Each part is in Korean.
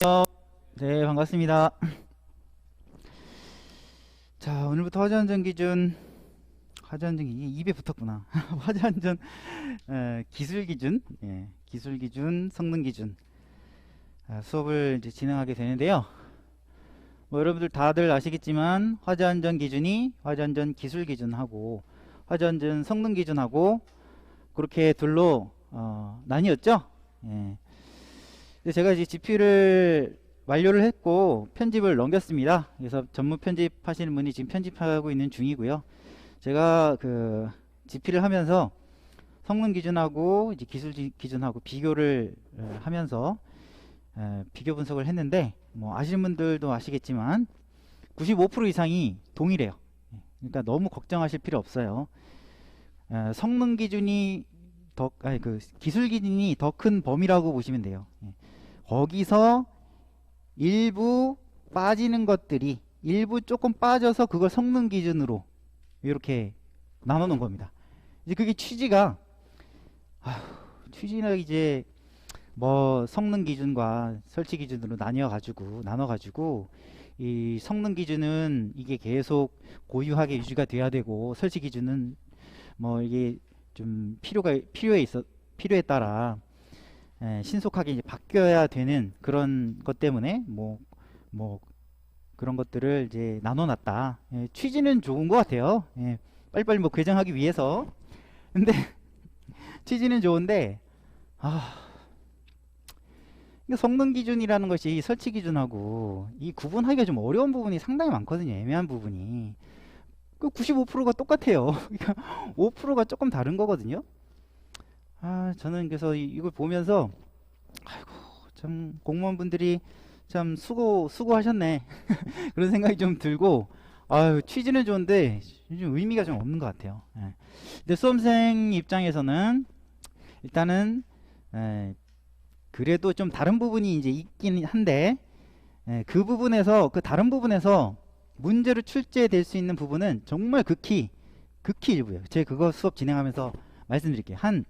네, 반갑습니다. 자, 오늘부터 화재안전 기준, 화재안전 기준, 입에 붙었구나. 화재안전 기술 기준, 기술 기준, 성능 기준 수업을 이제 진행하게 되는데요. 뭐 여러분들 다들 아시겠지만 화재안전 기준이 화재안전 기술 기준하고 화재안전 성능 기준하고 그렇게 둘로 나뉘었죠. 예. 근데 제가 이제 GP를 완료를 했고 편집을 넘겼습니다. 그래서 전문 편집하시는 분이 지금 편집하고 있는 중이고요. 제가 그 GP를 하면서 성능 기준하고 이제 기술 기준하고 비교를 하면서 비교 분석을 했는데 뭐 아시는 분들도 아시겠지만 95% 이상이 동일해요. 그러니까 너무 걱정하실 필요 없어요. 성능 기준이 그 기술 기준이 더 큰 범위라고 보시면 돼요. 거기서 일부 빠지는 것들이 일부 조금 빠져서 그걸 성능 기준으로 이렇게 나눠 놓은 겁니다. 이제 그게 취지는 이제 뭐 성능 기준과 설치 기준으로 나눠 가지고 이 성능 기준은 이게 계속 고유하게 유지가 돼야 되고 설치 기준은 뭐 이게 좀 필요에 따라 신속하게 이제 바뀌어야 되는 그런 것 때문에 뭐 그런 것들을 이제 나눠놨다. 취지는 좋은 것 같아요. 빨리빨리 뭐 개정하기 위해서. 근데 취지는 좋은데 이게 성능 기준이라는 것이 설치 기준하고 이 구분하기가 좀 어려운 부분이 상당히 많거든요. 애매한 부분이. 그 95%가 똑같아요. 그러니까 5%가 조금 다른 거거든요. 저는 그래서 이걸 보면서 아이고 참 공무원분들이 참 수고하셨네 그런 생각이 좀 들고 취지는 좋은데 좀 의미가 좀 없는 것 같아요. 근데 수험생 입장에서는 일단은 그래도 좀 다른 부분이 이제 있긴 한데 그 다른 부분에서 문제로 출제될 수 있는 부분은 정말 극히 일부예요. 제가 그거 수업 진행하면서 말씀드릴게요. 한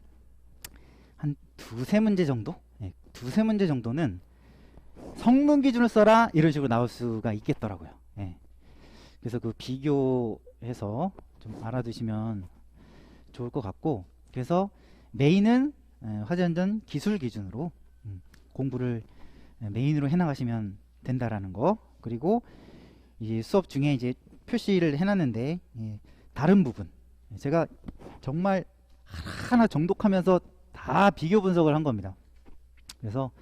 두세 문제 정도? 두세 문제 정도는 성능 기준을 써라 이런 식으로 나올 수가 있겠더라고요. 그래서 그 비교해서 좀 알아두시면 좋을 것 같고, 그래서 메인은 화재안전 기술 기준으로 공부를 메인으로 해나가시면 된다라는 거. 그리고 이 수업 중에 이제 표시를 해놨는데 다른 부분 제가 정말 하나 정독하면서 다 비교 분석을 한 겁니다. 그래서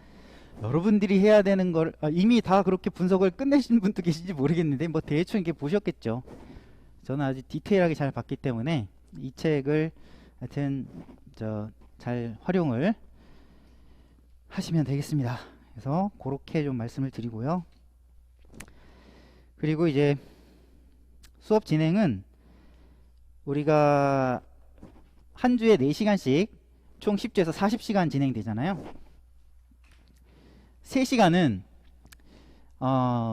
여러분들이 해야 되는 걸 이미 다 그렇게 분석을 끝내신 분도 계신지 모르겠는데 뭐 대충 이렇게 보셨겠죠. 저는 아주 디테일하게 잘 봤기 때문에 이 책을 하여튼 잘 활용을 하시면 되겠습니다. 그래서 그렇게 좀 말씀을 드리고요. 그리고 이제 수업 진행은 우리가 한 주에 4시간씩 총 10주에서 40시간 진행되잖아요. 3시간은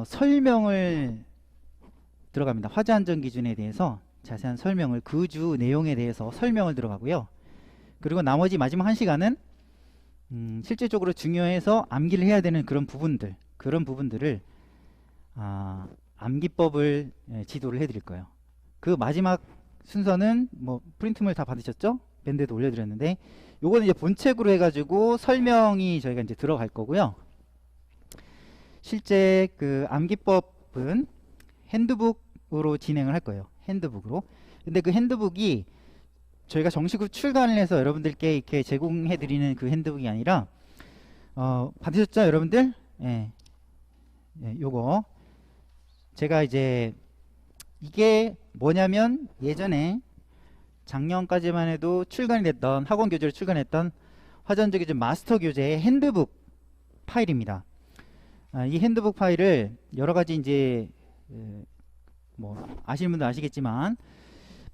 설명을 들어갑니다. 화재안전 기준에 대해서 자세한 설명을 그 주 내용에 대해서 설명을 들어가고요. 그리고 나머지 마지막 1시간은 실질적으로 중요해서 암기를 해야 되는 그런 부분들을 암기법을 지도를 해드릴 거예요. 그 마지막 순서는 뭐 프린트물 다 받으셨죠? 밴드에도 올려드렸는데 요거는 이제 본책으로 해가지고 설명이 저희가 이제 들어갈 거고요. 실제 그 암기법은 핸드북으로 진행을 할 거예요. 핸드북으로. 근데 그 핸드북이 저희가 정식으로 출간을 해서 여러분들께 이렇게 제공해 드리는 그 핸드북이 아니라 받으셨죠 여러분들? 요거 제가 이제 이게 뭐냐면 예전에 작년까지만 해도 출간이 됐던 학원 교재로 출간했던 화재안전 기준 마스터 교재의 핸드북 파일입니다. 이 핸드북 파일을 여러 가지 이제 뭐 아시는 분도 아시겠지만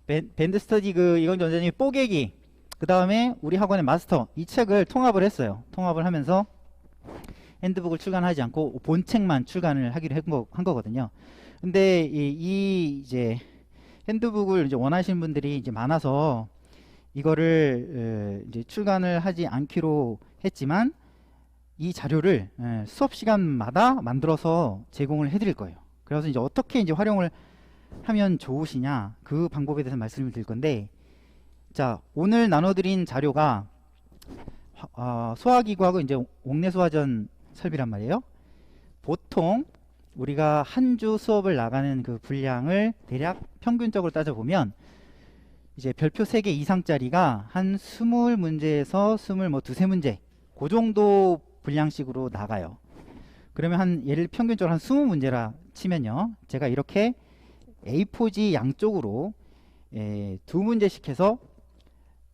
밴드 스터디 이건 원장님이 뽀개기 그 다음에 우리 학원의 마스터 이 책을 통합을 했어요. 통합을 하면서 핸드북을 출간하지 않고 본책만 출간을 하기로 한 거거든요. 근데 이제 핸드북을 이제 원하시는 분들이 이제 많아서 이거를 이제 출간을 하지 않기로 했지만 이 자료를 수업 시간마다 만들어서 제공을 해드릴 거예요. 그래서 이제 어떻게 이제 활용을 하면 좋으시냐 그 방법에 대해서 말씀을 드릴 건데, 자 오늘 나눠드린 자료가 소화기구하고 이제 옥내소화전 설비란 말이에요. 보통 우리가 한 주 수업을 나가는 그 분량을 대략 평균적으로 따져보면 이제 별표 3개 이상짜리가 한 20문제에서 23문제 그 정도 분량식으로 나가요. 그러면 한 예를 평균적으로 한 20문제라 치면요, 제가 이렇게 A4지 양쪽으로 2문제씩 해서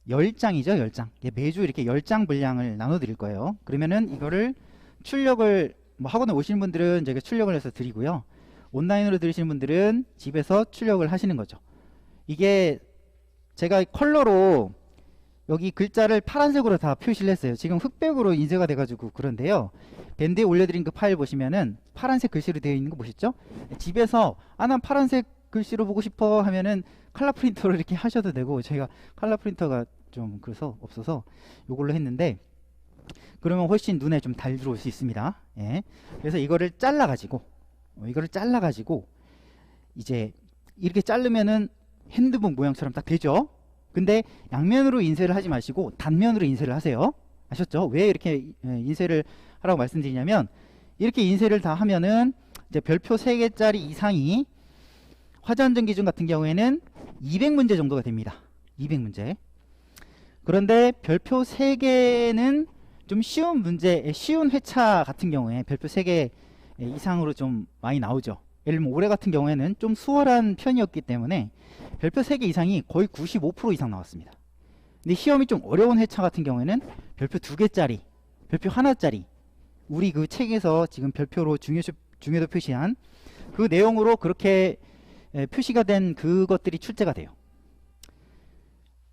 10장이죠 10장. 매주 이렇게 10장 분량을 나눠 드릴 거예요. 그러면은 이거를 출력을 뭐 학원에 오시는 분들은 저희가 출력을 해서 드리고요, 온라인으로 들으시는 분들은 집에서 출력을 하시는 거죠. 이게 제가 컬러로 여기 글자를 파란색으로 다 표시를 했어요. 지금 흑백으로 인쇄가 돼가지고 그런데요, 밴드에 올려드린 그 파일 보시면은 파란색 글씨로 되어 있는 거 보시죠? 집에서 난 파란색 글씨로 보고 싶어 하면은 컬러 프린터로 이렇게 하셔도 되고, 저희가 컬러 프린터가 좀 그래서 없어서 이걸로 했는데, 그러면 훨씬 눈에 좀 잘 들어올 수 있습니다. 예. 그래서 이거를 잘라가지고 이제 이렇게 자르면은 핸드북 모양처럼 딱 되죠. 근데 양면으로 인쇄를 하지 마시고 단면으로 인쇄를 하세요. 아셨죠? 왜 이렇게 인쇄를 하라고 말씀드리냐면, 이렇게 인쇄를 다 하면은 이제 별표 3개짜리 이상이 화전등 기준 같은 경우에는 200문제 정도가 됩니다. 200문제. 그런데 별표 3개는 좀 쉬운 문제, 쉬운 회차 같은 경우에 별표 3개 이상으로 좀 많이 나오죠. 예를 들면 올해 같은 경우에는 좀 수월한 편이었기 때문에 별표 3개 이상이 거의 95% 이상 나왔습니다. 근데 시험이 좀 어려운 회차 같은 경우에는 별표 2개짜리, 별표 1짜리, 우리 그 책에서 지금 별표로 중요도 표시한 그 내용으로 그렇게 표시가 된 그것들이 출제가 돼요.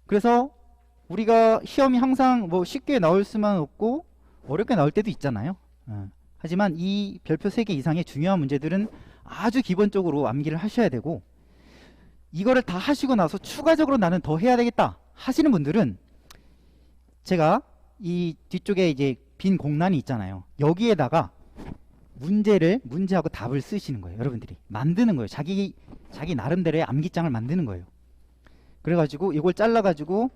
그래서 우리가 시험이 항상 뭐 쉽게 나올 수만 없고 어렵게 나올 때도 있잖아요. 하지만 이 별표 3개 이상의 중요한 문제들은 아주 기본적으로 암기를 하셔야 되고, 이거를 다 하시고 나서 추가적으로 나는 더 해야 되겠다 하시는 분들은 제가 이 뒤쪽에 이제 빈 공란이 있잖아요. 여기에다가 문제하고 답을 쓰시는 거예요. 여러분들이 만드는 거예요. 자기 나름대로의 암기장을 만드는 거예요. 그래가지고 이걸 잘라가지고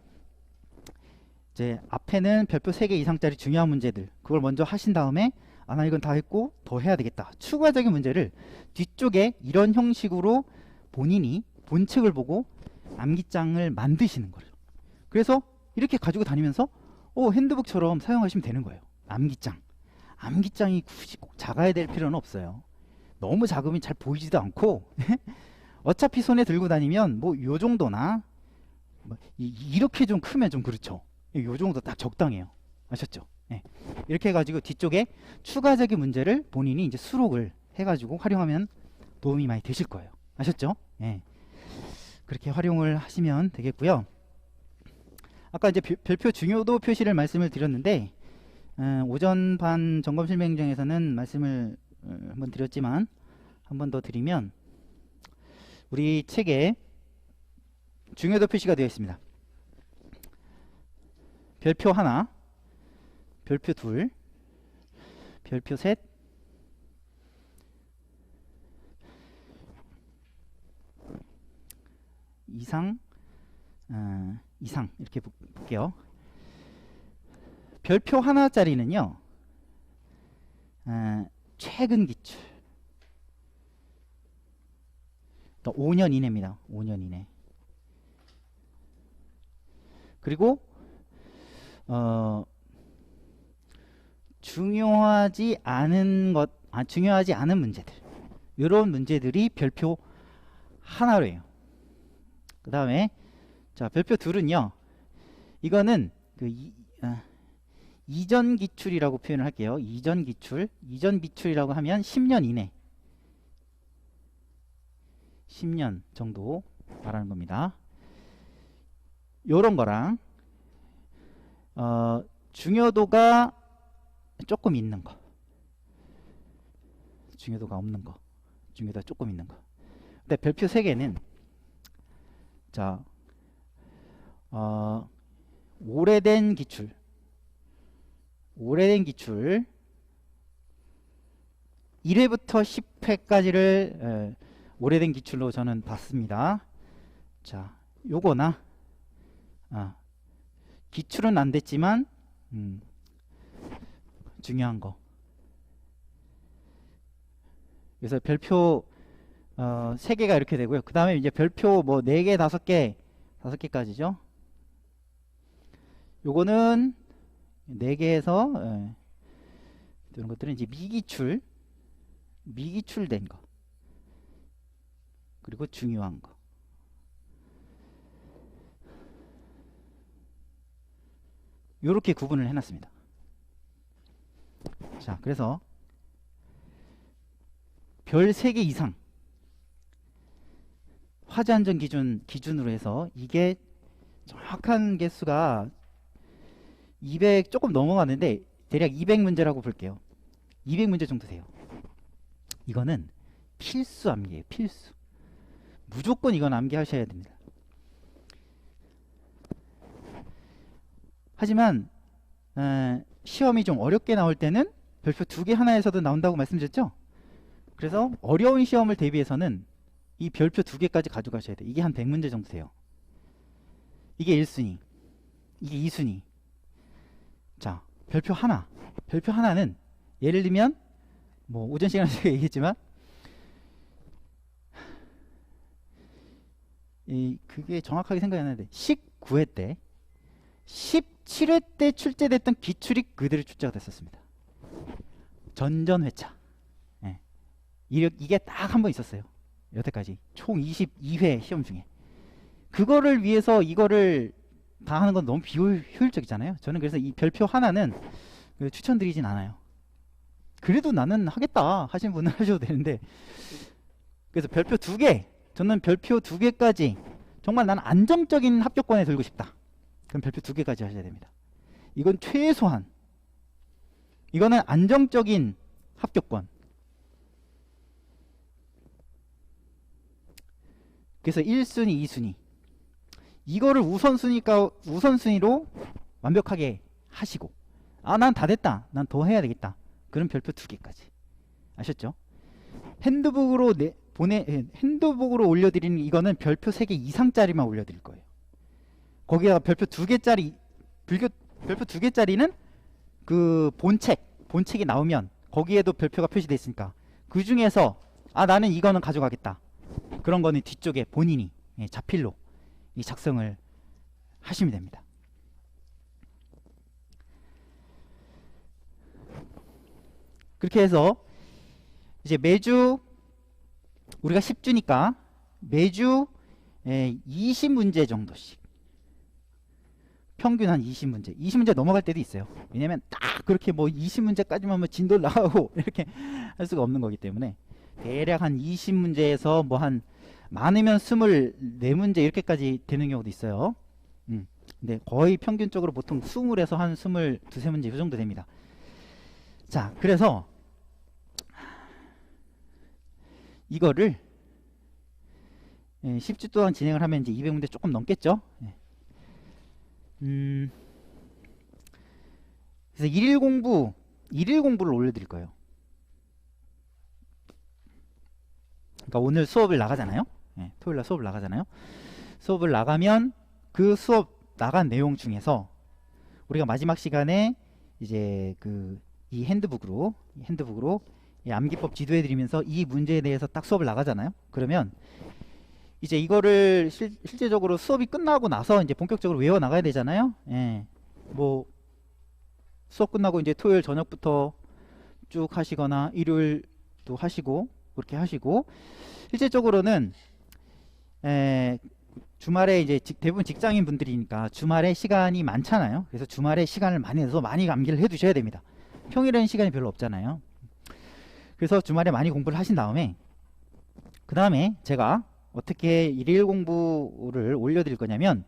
이제 앞에는 별표 3개 이상짜리 중요한 문제들, 그걸 먼저 하신 다음에 나 이건 다 했고 더 해야 되겠다, 추가적인 문제를 뒤쪽에 이런 형식으로 본인이 본책을 보고 암기장을 만드시는 거죠. 그래서 이렇게 가지고 다니면서 핸드북처럼 사용하시면 되는 거예요. 암기장이 굳이 꼭 작아야 될 필요는 없어요. 너무 작으면 잘 보이지도 않고 어차피 손에 들고 다니면 뭐 요 정도나 이렇게 좀 크면 좀 그렇죠. 요 정도 딱 적당해요. 아셨죠? 네. 이렇게 해가지고 뒤쪽에 추가적인 문제를 본인이 이제 수록을 해가지고 활용하면 도움이 많이 되실 거예요. 아셨죠? 네. 그렇게 활용을 하시면 되겠고요. 아까 이제 별표 중요도 표시를 말씀을 드렸는데, 오전 반 점검 실명정에서는 말씀을 한번 드렸지만 한 번 더 드리면, 우리 책에 중요도 표시가 되어 있습니다. 별표 1, 별표 2, 별표 3, 이상 이렇게 볼게요. 별표 1짜리는요 최근 기출 5년 이내입니다. 5년 이내. 그리고 중요하지 않은 문제들, 이런 문제들이 별표 1로예요. 그 다음에 자 별표 2는요, 이거는 그 이전 기출이라고 표현을 할게요. 이전 기출이라고 하면 10년 이내, 10년 정도 말하는 겁니다. 요런 거랑 중요도가 조금 있는 거, 중요도가 없는 거, 중요도가 조금 있는 거. 근데 별표 3개는 자 오래된 기출 1회부터 10회까지를 오래된 기출로 저는 봤습니다. 자, 요거나 기출은 안 됐지만 중요한 거. 그래서 별표 3개가 이렇게 되고요. 그 다음에 이제 별표 뭐 4개, 5개까지죠. 요거는 4개에서 이런 것들은 이제 미기출된 거. 그리고 중요한 거. 요렇게 구분을 해놨습니다. 자, 그래서 별 3개 이상 화재 안전 기준으로 해서 이게 정확한 개수가 200 조금 넘어가는데 대략 200문제라고 볼게요. 200문제 정도 돼요. 이거는 필수 암기예요. 필수. 무조건 이건 암기하셔야 됩니다. 하지만 시험이 좀 어렵게 나올 때는 별표 2개 하나에서도 나온다고 말씀드렸죠? 그래서 어려운 시험을 대비해서는 이 별표 2개까지 가져가셔야 돼요. 이게 한 100문제 정도 돼요. 이게 1순위, 이게 2순위. 자, 별표 하나는 예를 들면 뭐 오전 시간에 제가 얘기했지만 그게 정확하게 생각이 안 나는데 19회 때 17회 때 출제됐던 기출이 그대로 출제가 됐었습니다. 전전회차. 이게 딱 한 번 있었어요. 여태까지 총 22회 시험 중에. 그거를 위해서 이거를 다 하는 건 너무 비효율적이잖아요. 저는 그래서 이 별표 하나는 추천드리진 않아요. 그래도 나는 하겠다 하시는 분은 하셔도 되는데, 그래서 별표 2개, 저는 별표 2개까지 정말 난 안정적인 합격권에 들고 싶다. 그럼 별표 2개까지 하셔야 됩니다. 이건 최소한, 이거는 안정적인 합격권. 그래서 1순위, 2순위 이거를 우선순위로 완벽하게 하시고, 난 다 됐다, 난 더 해야 되겠다, 그럼 별표 2개까지. 아셨죠? 핸드북으로 핸드북으로 올려드리는 이거는 별표 3개 이상짜리만 올려드릴 거예요. 거기다가 별표 2개짜리, 별표 2개짜리는 그 본책이 나오면 거기에도 별표가 표시되어 있으니까 그 중에서 나는 이거는 가져가겠다, 그런 거는 뒤쪽에 본인이 자필로 이 작성을 하시면 됩니다. 그렇게 해서 이제 매주 우리가 10주니까 매주 20문제 정도씩, 평균 한 20문제 넘어갈 때도 있어요. 왜냐면 딱 그렇게 뭐 20문제까지만 뭐 진도 나가고 이렇게 할 수가 없는 거기 때문에 대략 한 20문제에서 뭐 한 많으면 24문제 이렇게까지 되는 경우도 있어요. 근데 거의 평균적으로 보통 20에서 한 22, 23문제 이 정도 됩니다. 자, 그래서 이거를 10주 동안 진행을 하면 이제 200문제 조금 넘겠죠. 그래서 일일 공부를 올려드릴 거예요. 그러니까 오늘 수업을 나가잖아요. 토요일날 수업을 나가잖아요. 수업을 나가면 그 수업 나간 내용 중에서 우리가 마지막 시간에 이제 이 핸드북으로 이 암기법 지도해드리면서 이 문제에 대해서 딱 수업을 나가잖아요. 그러면 이제 이거를 실제적으로 수업이 끝나고 나서 이제 본격적으로 외워 나가야 되잖아요. 뭐 수업 끝나고 이제 토요일 저녁부터 쭉 하시거나 일요일도 하시고 그렇게 하시고, 실제적으로는 주말에 이제 대부분 직장인 분들이니까 주말에 시간이 많잖아요. 그래서 주말에 시간을 많이 내서 많이 암기를 해 두셔야 됩니다. 평일에는 시간이 별로 없잖아요. 그래서 주말에 많이 공부를 하신 다음에 그 다음에 제가 어떻게 일일 공부를 올려드릴 거냐면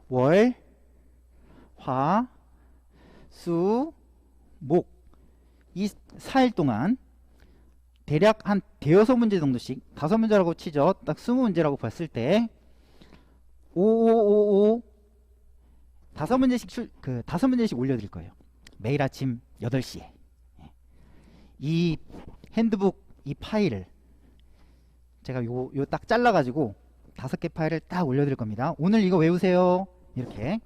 월, 화, 수, 목 이 4일 동안 대략 한 대여섯 문제 정도씩, 5문제라고 치죠. 딱 20문제라고 봤을 때 5555 5문제씩 올려드릴 거예요. 매일 아침 8시에. 이 핸드북 이 파일을 제가 요 딱 잘라가지고 5개 파일을 딱 올려드릴 겁니다. 오늘 이거 외우세요. 이렇게.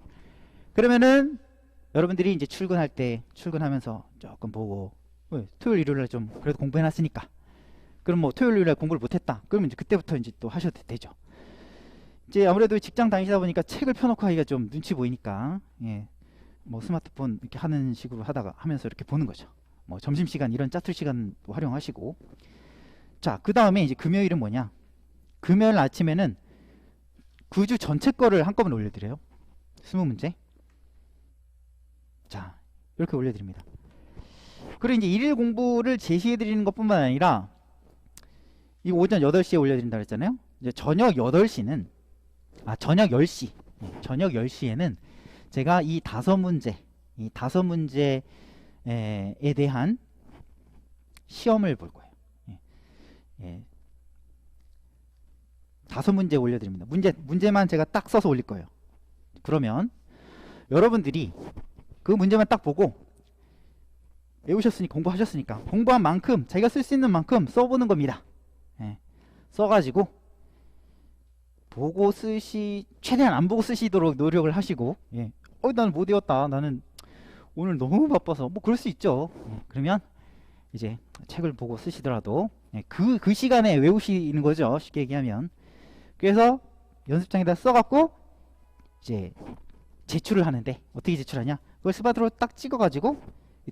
그러면은 여러분들이 이제 출근할 때 출근하면서 조금 보고 토요일 일요일에 좀 그래도 공부해놨으니까 그럼 뭐 토요일 일요일에 공부를 못했다 그러면 이제 그때부터 이제 또 하셔도 되죠. 이제 아무래도 직장 다니시다 보니까 책을 펴놓고 하기가 좀 눈치 보이니까 예, 뭐 스마트폰 이렇게 하는 식으로 하다가 하면서 이렇게 보는 거죠. 뭐 점심시간 이런 짜투리 시간 활용하시고. 자, 그 다음에 이제 금요일은 뭐냐, 금요일 아침에는 그 주 전체 거를 한꺼번에 올려드려요. 20문제. 자, 이렇게 올려드립니다. 그리고 이제 일일 공부를 제시해드리는 것 뿐만 아니라 이 오전 8시에 올려드린다 그랬잖아요. 이제 저녁 8시는 저녁 10시 저녁 10시에는 제가 이 5문제에 대한 시험을 볼 거예요. 예. 5문제 올려드립니다. 문제만 제가 딱 써서 올릴 거예요. 그러면 여러분들이 그 문제만 딱 보고 외우셨으니까, 공부하셨으니까 공부한 만큼 자기가 쓸 수 있는 만큼 써보는 겁니다. 예. 써가지고 보고 최대한 안 보고 쓰시도록 노력을 하시고, 예. 나는 못 외웠다, 나는 오늘 너무 바빠서, 뭐 그럴 수 있죠. 예. 그러면 이제 책을 보고 쓰시더라도 예. 그 시간에 외우시는 거죠, 쉽게 얘기하면. 그래서 연습장에다 써갖고 이제 제출을 하는데 어떻게 제출하냐, 그걸 스마트로 딱 찍어가지고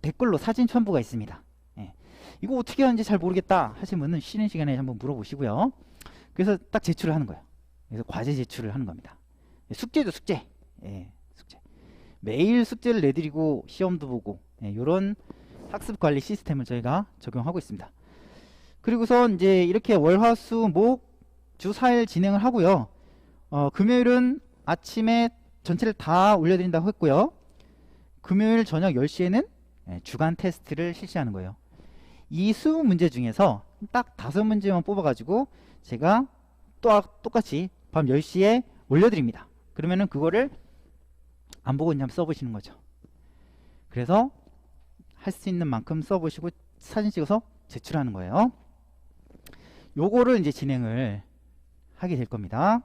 댓글로 사진 첨부가 있습니다. 예. 이거 어떻게 하는지 잘 모르겠다 하시는 분은 쉬는 시간에 한번 물어보시고요. 그래서 딱 제출을 하는 거예요. 그래서 과제 제출을 하는 겁니다. 숙제도 숙제. 예, 숙제. 매일 숙제를 내드리고 시험도 보고 이런 학습 관리 시스템을 저희가 적용하고 있습니다. 그리고서 이제 이렇게 월, 화, 수, 목 주 4일 진행을 하고요. 금요일은 아침에 전체를 다 올려드린다고 했고요. 금요일 저녁 10시에는 주간 테스트를 실시하는 거예요. 이 20문제 중에서 딱 5문제만 뽑아가지고 제가 똑같이 밤 10시에 올려드립니다. 그러면은 그거를 안 보고 그냥 써보시는 거죠. 그래서 할 수 있는 만큼 써보시고 사진 찍어서 제출하는 거예요. 요거를 이제 진행을 하게 될 겁니다.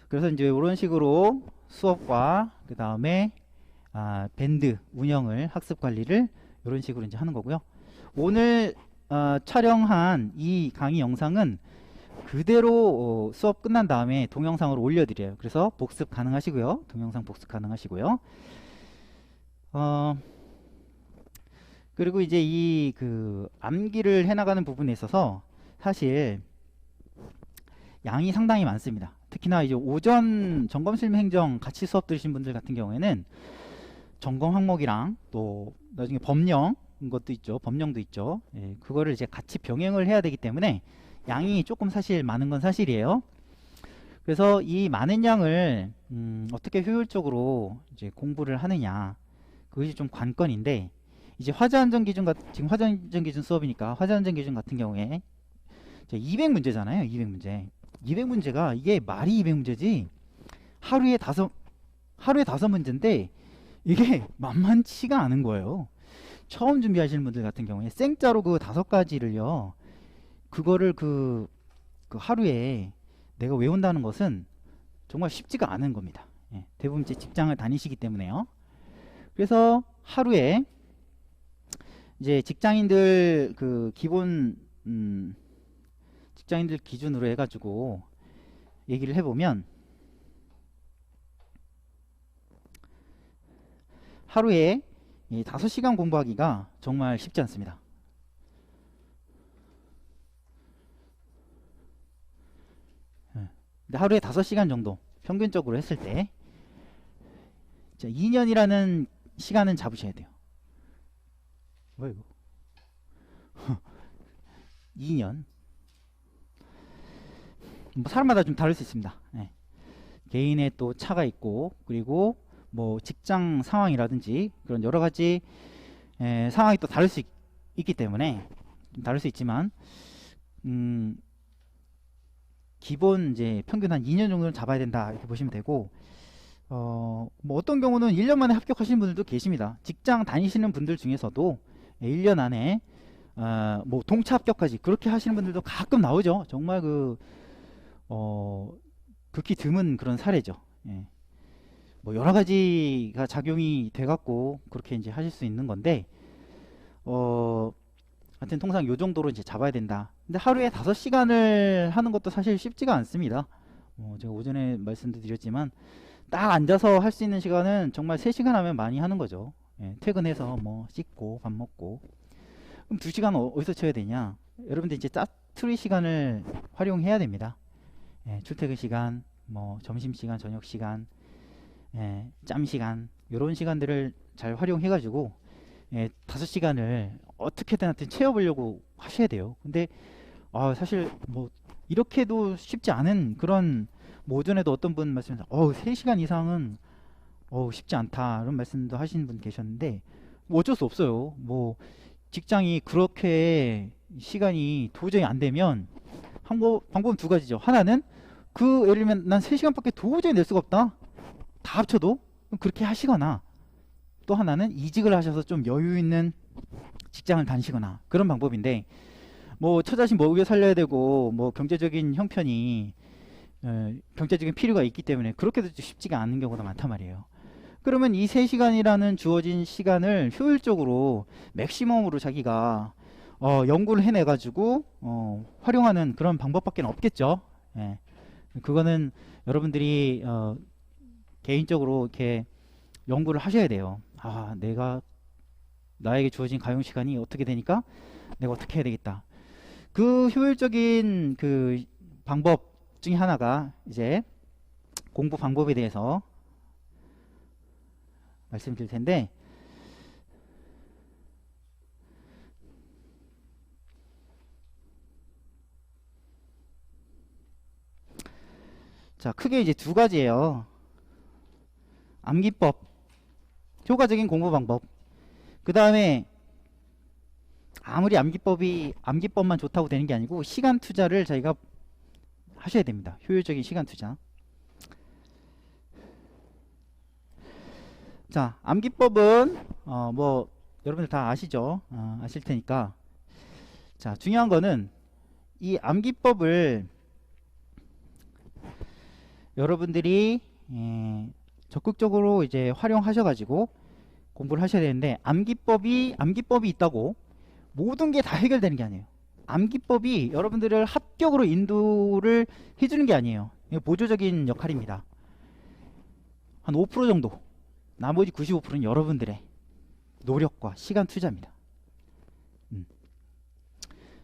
그래서 이제 이런 식으로 수업과 그 다음에 밴드 운영을, 학습 관리를 이런 식으로 이제 하는 거고요. 오늘 촬영한 이 강의 영상은 그대로 수업 끝난 다음에 동영상으로 올려드려요. 그래서 복습 가능하시고요. 동영상 복습 가능하시고요. 그리고 이제 이 암기를 해나가는 부분에 있어서 사실 양이 상당히 많습니다. 특히나 이제 오전 점검 실무 행정 같이 수업 들으신 분들 같은 경우에는 점검 항목이랑 또 나중에 법령 것도 있죠. 법령도 있죠. 예, 그거를 이제 같이 병행을 해야 되기 때문에 양이 조금 사실 많은 건 사실이에요. 그래서 이 많은 양을 어떻게 효율적으로 이제 공부를 하느냐, 그것이 좀 관건인데, 이제 화재안전기준 지금 화재안전기준 수업이니까 화재안전기준 같은 경우에 200문제잖아요. 200문제가 이게 말이 200문제지 하루에 5문제인데 이게 만만치가 않은 거예요. 처음 준비하시는 분들 같은 경우에 생짜로 그 5가지를요, 그거를 하루에 내가 외운다는 것은 정말 쉽지가 않은 겁니다. 예, 대부분 이제 직장을 다니시기 때문에요. 그래서 하루에 이제 직장인들 기본 직장인들 기준으로 해가지고 얘기를 해보면 하루에 5시간 공부하기가 정말 쉽지 않습니다. 근데 하루에 5시간 정도 평균적으로 했을 때 2년이라는 시간은 잡으셔야 돼요. 뭐야 이거? 2년. 뭐 사람마다 좀 다를 수 있습니다. 네. 개인의 또 차가 있고, 그리고 뭐 직장 상황이라든지 그런 여러 가지 상황이 또 다를 수 있기 때문에 좀 다를 수 있지만 기본 이제 평균 한 2년 정도는 잡아야 된다 이렇게 보시면 되고, 뭐 어떤 경우는 1년 만에 합격하시는 분들도 계십니다. 직장 다니시는 분들 중에서도 1년 안에 뭐 동차 합격까지 그렇게 하시는 분들도 가끔 나오죠. 정말 극히 드문 그런 사례죠. 예. 뭐 여러 가지가 작용이 돼 갖고 그렇게 이제 하실 수 있는 건데, 하여튼 통상 요 정도로 이제 잡아야 된다. 근데 하루에 5시간을 하는 것도 사실 쉽지가 않습니다. 제가 오전에 말씀도 드렸지만 딱 앉아서 할 수 있는 시간은 정말 3시간 하면 많이 하는 거죠. 예, 퇴근해서 뭐 씻고 밥 먹고. 그럼 2시간 어디서 쳐야 되냐? 여러분들 이제 짜투리 시간을 활용해야 됩니다. 예, 출퇴근 시간, 뭐 점심 시간, 저녁 시간, 예, 짬 시간, 요런 시간들을 잘 활용해 가지고 5시간을 어떻게든 하여튼 채워보려고 하셔야 돼요. 근데 사실 뭐 이렇게도 쉽지 않은 그런, 뭐 오전에도 어떤 분 말씀하셔서 3시간 이상은 쉽지 않다 이런 말씀도 하시는 분 계셨는데, 뭐 어쩔 수 없어요. 뭐 직장이 그렇게 시간이 도저히 안 되면 방법은 2가지죠. 하나는 예를 들면 난 3시간밖에 도저히 낼 수가 없다, 다 합쳐도 그렇게 하시거나, 또 하나는 이직을 하셔서 좀 여유 있는 직장을 다니시거나, 그런 방법인데, 뭐 처자식 먹여 살려야 되고 뭐 경제적인 형편이 경제적인 필요가 있기 때문에 그렇게도 쉽지가 않은 경우가 많단 말이에요. 그러면 이 3시간이라는 주어진 시간을 효율적으로 맥시멈으로 자기가 연구를 해내 가지고 활용하는 그런 방법밖에 없겠죠. 예. 그거는 여러분들이 개인적으로 이렇게 연구를 하셔야 돼요. 나에게 주어진 가용 시간이 어떻게 되니까 내가 어떻게 해야 되겠다. 그 효율적인 그 방법 중에 하나가 이제 공부 방법에 대해서 말씀드릴 텐데, 자, 크게 이제 2가지예요. 암기법, 효과적인 공부 방법. 그 다음에 아무리 암기법만 좋다고 되는 게 아니고 시간 투자를 자기가 하셔야 됩니다. 효율적인 시간 투자. 자, 암기법은 뭐 여러분들 다 아시죠? 아실 테니까. 자, 중요한 거는 이 암기법을 여러분들이 적극적으로 이제 활용하셔 가지고 공부를 하셔야 되는데, 암기법이 있다고 모든 게 다 해결되는 게 아니에요. 암기법이 여러분들을 합격으로 인도를 해주는 게 아니에요. 이거 보조적인 역할입니다. 한 5% 정도, 나머지 95%는 여러분들의 노력과 시간 투자입니다.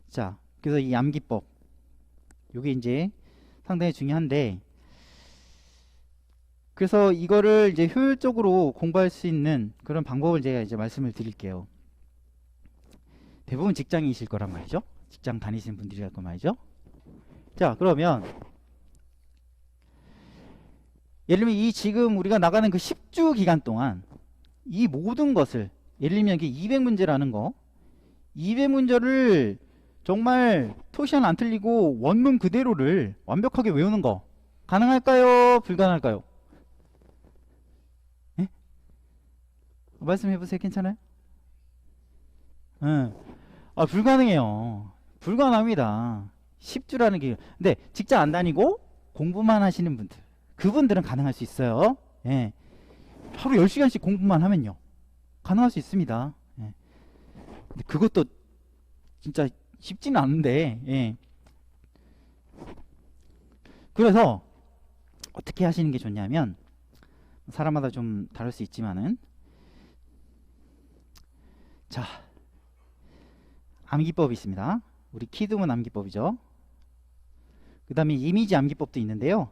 자, 그래서 이 암기법, 요게 이제 상당히 중요한데, 그래서 이거를 이제 효율적으로 공부할 수 있는 그런 방법을 제가 이제 말씀을 드릴게요. 대부분 직장이실 거란 말이죠. 직장 다니시는 분들이랄 거 말이죠. 자, 그러면 예를 들면 이 지금 우리가 나가는 그 10주 기간 동안 이 모든 것을, 예를 들면 200문제라는 거, 200문제를 정말 토시 하나 안 틀리고 원문 그대로를 완벽하게 외우는 거 가능할까요? 불가능할까요? 예? 말씀해보세요. 괜찮아요? 응. 불가능해요. 불가능합니다. 10주라는 게. 근데 직장 안 다니고 공부만 하시는 분들, 그분들은 가능할 수 있어요. 예. 하루 10시간씩 공부만 하면요, 가능할 수 있습니다. 예. 근데 그것도 진짜 쉽지는 않은데, 예. 그래서 어떻게 하시는 게 좋냐면, 사람마다 좀 다를 수 있지만은, 자, 암기법이 있습니다. 우리 키드문 암기법이죠. 그 다음에 이미지 암기법도 있는데요.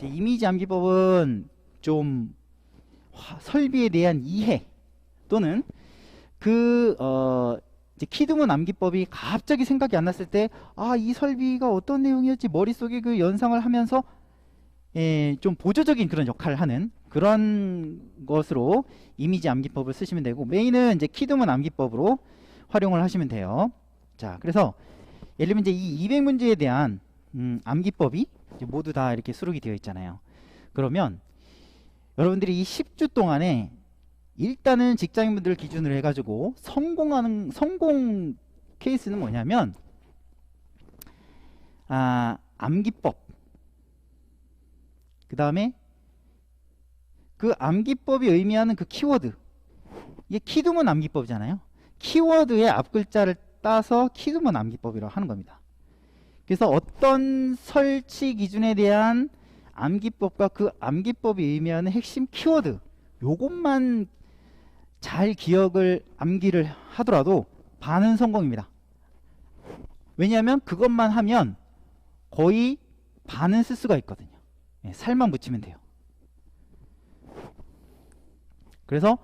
이미지 암기법은 좀 설비에 대한 이해, 또는 이제 키드문 암기법이 갑자기 생각이 안 났을 때, 이 설비가 어떤 내용이었지, 머릿속에 그 연상을 하면서 좀 보조적인 그런 역할을 하는 그런 것으로 이미지 암기법을 쓰시면 되고, 메인은 이제 키드문 암기법으로 활용을 하시면 돼요. 자, 그래서 예를 들면 이제 이 200문제에 대한 암기법이 이제 모두 다 이렇게 수록이 되어 있잖아요. 그러면 여러분들이 이 10주 동안에 일단은 직장인분들 기준으로 해가지고 성공 케이스는 뭐냐면 암기법, 그 다음에 그 암기법이 의미하는 그 키워드, 이게 키두문 암기법이잖아요. 키워드의 앞글자를 따서 키두문 암기법이라고 하는 겁니다. 그래서 어떤 설치 기준에 대한 암기법과 그 암기법이 의미하는 핵심 키워드, 요것만 잘 기억을 암기를 하더라도 반은 성공입니다. 왜냐하면 그것만 하면 거의 반은 쓸 수가 있거든요. 예, 살만 붙이면 돼요. 그래서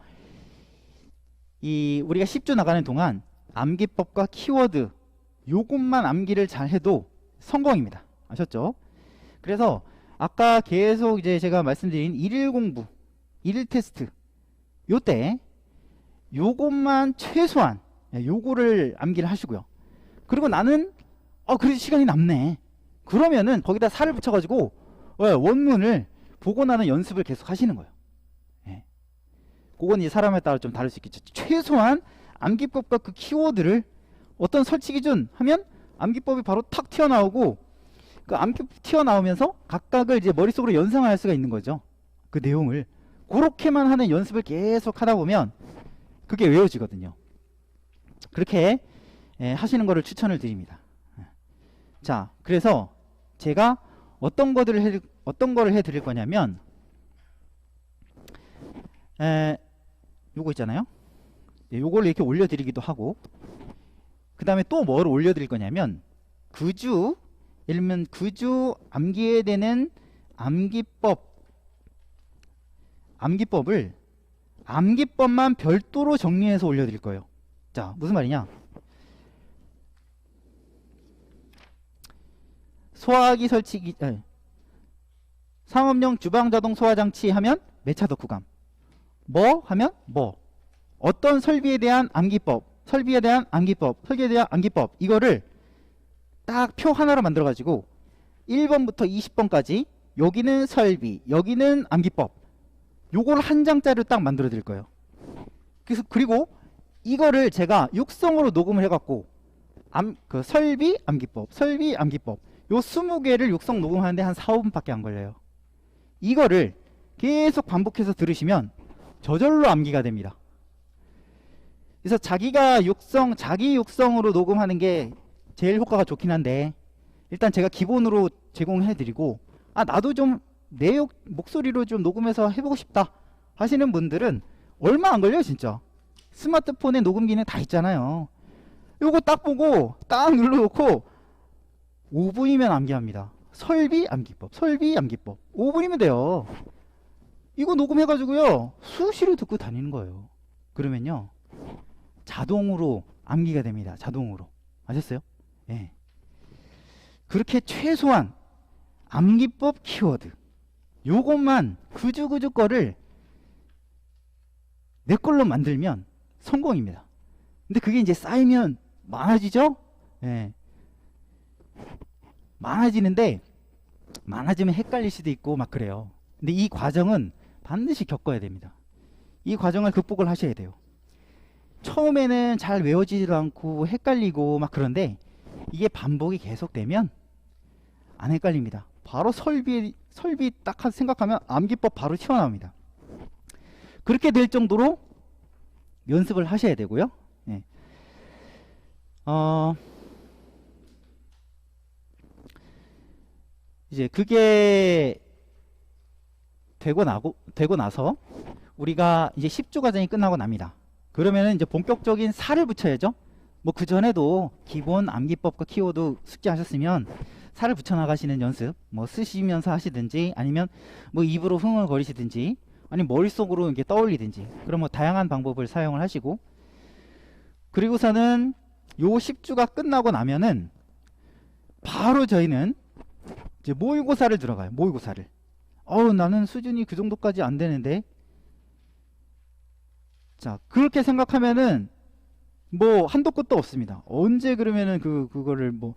우리가 10주 나가는 동안 암기법과 키워드 요것만 암기를 잘 해도 성공입니다. 아셨죠? 그래서 아까 계속 이제 제가 말씀드린 일일 공부, 일일 테스트 요때 요것만 최소한 요거를 암기를 하시고요. 그리고 나는 그래도 시간이 남네. 그러면은 거기다 살을 붙여가지고 원문을 보고 나는 연습을 계속 하시는 거예요. 예. 그건 이제 사람에 따라 좀 다를 수 있겠죠. 최소한 암기법과 그 키워드를 어떤 설치 기준 하면 암기법이 바로 탁 튀어나오고 그 암기법 튀어나오면서 각각을 이제 머릿속으로 연상할 수가 있는 거죠. 그 내용을 그렇게만 하는 연습을 계속 하다 보면 그게 외워지거든요. 그렇게 하시는 거를 추천을 드립니다. 자, 그래서 제가 어떤 거를 해 드릴 거냐면 요거 있잖아요. 요걸 이렇게 올려 드리기도 하고, 그 다음에 또 뭐를 올려 드릴 거냐면 예를 들면 구주 암기해야 되는 암기법을 암기법만 별도로 정리해서 올려 드릴 거예요. 자, 무슨 말이냐? 소화기 설치기, 상업용 주방자동 소화장치 하면 매차 덕후감, 뭐 하면 뭐, 어떤 설비에 대한 암기법, 설비에 대한 암기법, 이거를 딱 표 하나로 만들어 가지고 1번부터 20번까지 여기는 설비, 여기는 암기법, 요걸 한 장짜리로 딱 만들어 드릴 거예요. 그리고 이거를 제가 육성으로 녹음을 해 갖고 그 설비 암기법 요 20개를 육성 녹음하는데 한 4, 5분밖에 안 걸려요. 이거를 계속 반복해서 들으시면 저절로 암기가 됩니다. 그래서 자기 육성으로 녹음하는 게 제일 효과가 좋긴 한데, 일단 제가 기본으로 제공해 드리고 나도 좀 내 목소리로 좀 녹음해서 해보고 싶다 하시는 분들은 얼마 안 걸려요. 진짜 스마트폰에 녹음기는 다 있잖아요. 요거 딱 보고 딱 눌러놓고 5분이면 암기합니다. 설비 암기법 5분이면 돼요. 이거 녹음해가지고요 수시로 듣고 다니는 거예요. 그러면요 자동으로 암기가 됩니다. 자동으로. 아셨어요? 예. 그렇게 최소한 암기법 키워드 요것만 그주 거를 내 걸로 만들면 성공입니다. 근데 그게 이제 쌓이면 많아지죠? 예. 많아지면 헷갈릴 수도 있고 막 그래요. 근데 이 과정은 반드시 겪어야 됩니다. 이 과정을 극복을 하셔야 돼요. 처음에는 잘 외워지지도 않고 헷갈리고 막 그런데 이게 반복이 계속되면 안 헷갈립니다. 바로 설비 딱 생각하면 암기법 바로 튀어나옵니다. 그렇게 될 정도로 연습을 하셔야 되고요. 예. 이제 그게 되고 나서 우리가 이제 10주 과정이 끝나고 납니다. 그러면은 이제 본격적인 살을 붙여야죠. 뭐 그 전에도 기본 암기법과 키워드 숙지하셨으면 살을 붙여 나가시는 연습 뭐 쓰시면서 하시든지 아니면 뭐 입으로 흥얼거리시든지 아니면 머릿속으로 이렇게 떠올리든지 그런 뭐 다양한 방법을 사용을 하시고, 그리고서는 요 10주가 끝나고 나면은 바로 저희는 이제 모의고사를 들어가요. 모의고사를. 나는 수준이 그 정도까지 안 되는데. 자, 그렇게 생각하면은 뭐 한도 끝도 없습니다. 언제 그러면은 그거를 뭐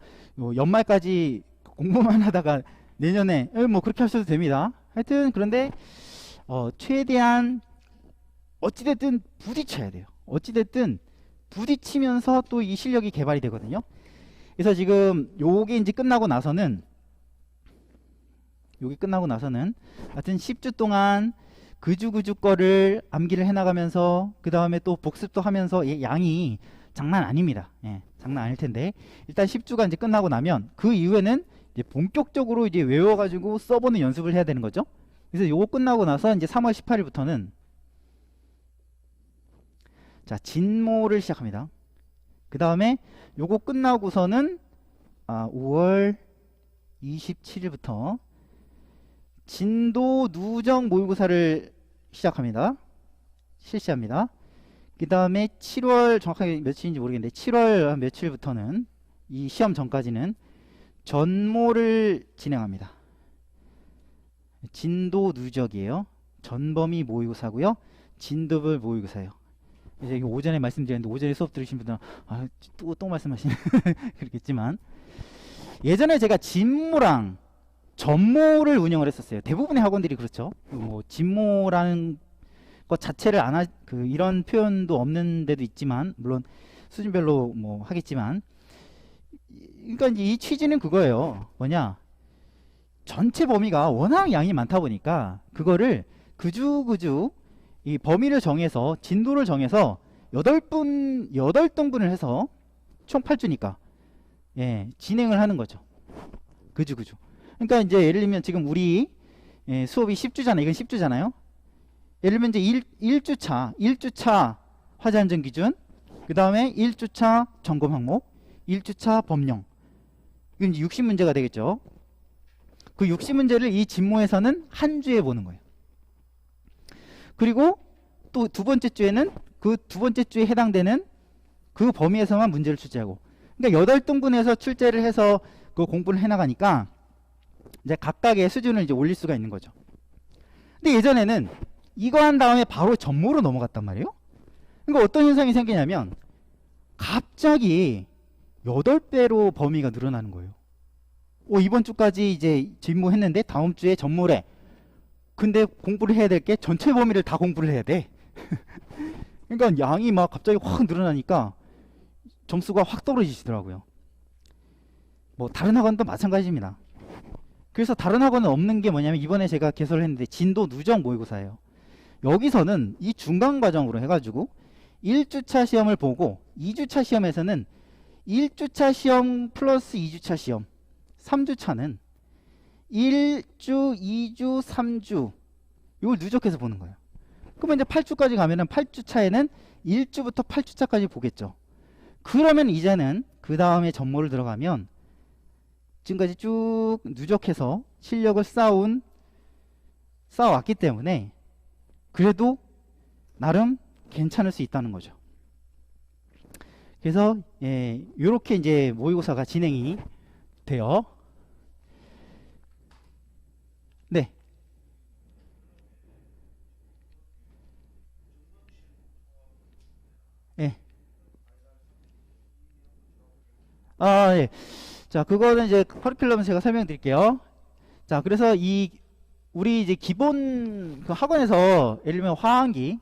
연말까지 공부만 하다가 내년에 뭐 그렇게 하셔도 됩니다. 하여튼 그런데 최대한 어찌됐든 부딪혀야 돼요. 어찌됐든 부딪히면서 또 이 실력이 개발이 되거든요. 그래서 지금 요게 이제 끝나고 나서는 하여튼 10주 동안 그주 거를 암기를 해나가면서 그 다음에 또 복습도 하면서 양이 장난 아닙니다. 예, 장난 아닐 텐데 일단 10주가 이제 끝나고 나면 그 이후에는 이제 본격적으로 이제 외워가지고 써보는 연습을 해야 되는 거죠. 그래서 요거 끝나고 나서 이제 3월 18일부터는 자 진모를 시작합니다. 그 다음에 요거 끝나고서는 5월 27일부터 진도 누적 모의고사를 시작합니다. 실시합니다. 그 다음에 7월 정확하게 며칠인지 모르겠는데 7월 며칠부터는 이 시험 전까지는 전모를 진행합니다. 진도 누적이에요. 전범위 모의고사고요. 진도별 모의고사예요. 이제 이거 오전에 말씀드렸는데 오전에 수업 들으신 분들은 또 말씀하시는 그렇겠지만 예전에 제가 진모랑 전모를 운영을 했었어요. 대부분의 학원들이 그렇죠. 뭐 진모라는 것 자체를 이런 표현도 없는 데도 있지만 물론 수준별로 뭐 하겠지만 그러니까 이제 이 취지는 그거예요. 뭐냐? 전체 범위가 워낙 양이 많다 보니까 그거를 그주 이 범위를 정해서 진도를 정해서 8등분을 해서 총 8주니까 예, 진행을 하는 거죠. 그주. 그러니까 이제 예를 들면 지금 우리 수업이 10주잖아요. 이건 10주잖아요. 예를 들면 이제 1주차 화제 안전 기준, 그 다음에 1주차 점검 항목, 1주차 법령. 이건 이제 60문제가 되겠죠. 그 60문제를 이 진모에서는 한 주에 보는 거예요. 그리고 또 두 번째 주에는 그 두 번째 주에 해당되는 그 범위에서만 문제를 출제하고. 그러니까 8등분해서 출제를 해서 그 공부를 해나가니까 이제 각각의 수준을 이제 올릴 수가 있는 거죠. 근데 예전에는 이거 한 다음에 바로 전모로 넘어갔단 말이에요. 그러니까 어떤 현상이 생기냐면 갑자기 8배로 범위가 늘어나는 거예요. 이번 주까지 이제 진모 했는데 다음 주에 전모래. 근데 공부를 해야 될 게 전체 범위를 다 공부를 해야 돼. 그러니까 양이 막 갑자기 확 늘어나니까 점수가 확 떨어지시더라고요. 뭐 다른 학원도 마찬가지입니다. 그래서 다른 학원은 없는 게 뭐냐면 이번에 제가 개설을 했는데 진도 누적 모의고사예요. 여기서는 이 중간 과정으로 해가지고 1주차 시험을 보고 2주차 시험에서는 1주차 시험 플러스 2주차 시험 3주차는 1주, 2주, 3주 이걸 누적해서 보는 거예요. 그러면 이제 8주까지 가면은 8주차에는 1주부터 8주차까지 보겠죠. 그러면 이제는 그 다음에 전모를 들어가면 지금까지 쭉 누적해서 실력을 쌓아왔기 때문에 그래도 나름 괜찮을 수 있다는 거죠. 그래서 이렇게 이제 모의고사가 진행이 돼요. 네. 예. 예. 자, 그거는 이제 커리큘럼을 제가 설명드릴게요. 자, 그래서 우리 이제 기본 그 학원에서 예를 들면 화항기,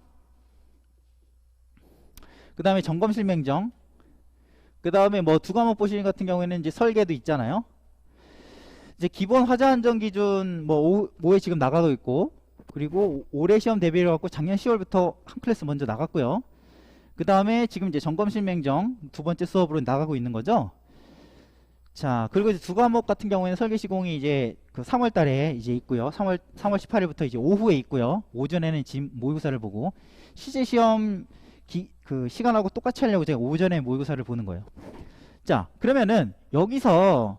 그 다음에 점검실맹정, 그 다음에 뭐 두 과목 보시는 같은 경우에는 이제 설계도 있잖아요. 이제 기본 화자 안전 기준 뭐 5회 지금 나가고 있고, 그리고 올해 시험 대비를 갖고 작년 10월부터 한 클래스 먼저 나갔고요. 그 다음에 지금 이제 점검실맹정 두 번째 수업으로 나가고 있는 거죠. 자, 그리고 이제 두 과목 같은 경우에는 설계 시공이 이제 그 3월 달에 이제 있고요. 3월 18일부터 이제 오후에 있고요. 오전에는 지금 모의고사를 보고 실제 시험 그 시간하고 똑같이 하려고 제가 오전에 모의고사를 보는 거예요. 자, 그러면은 여기서는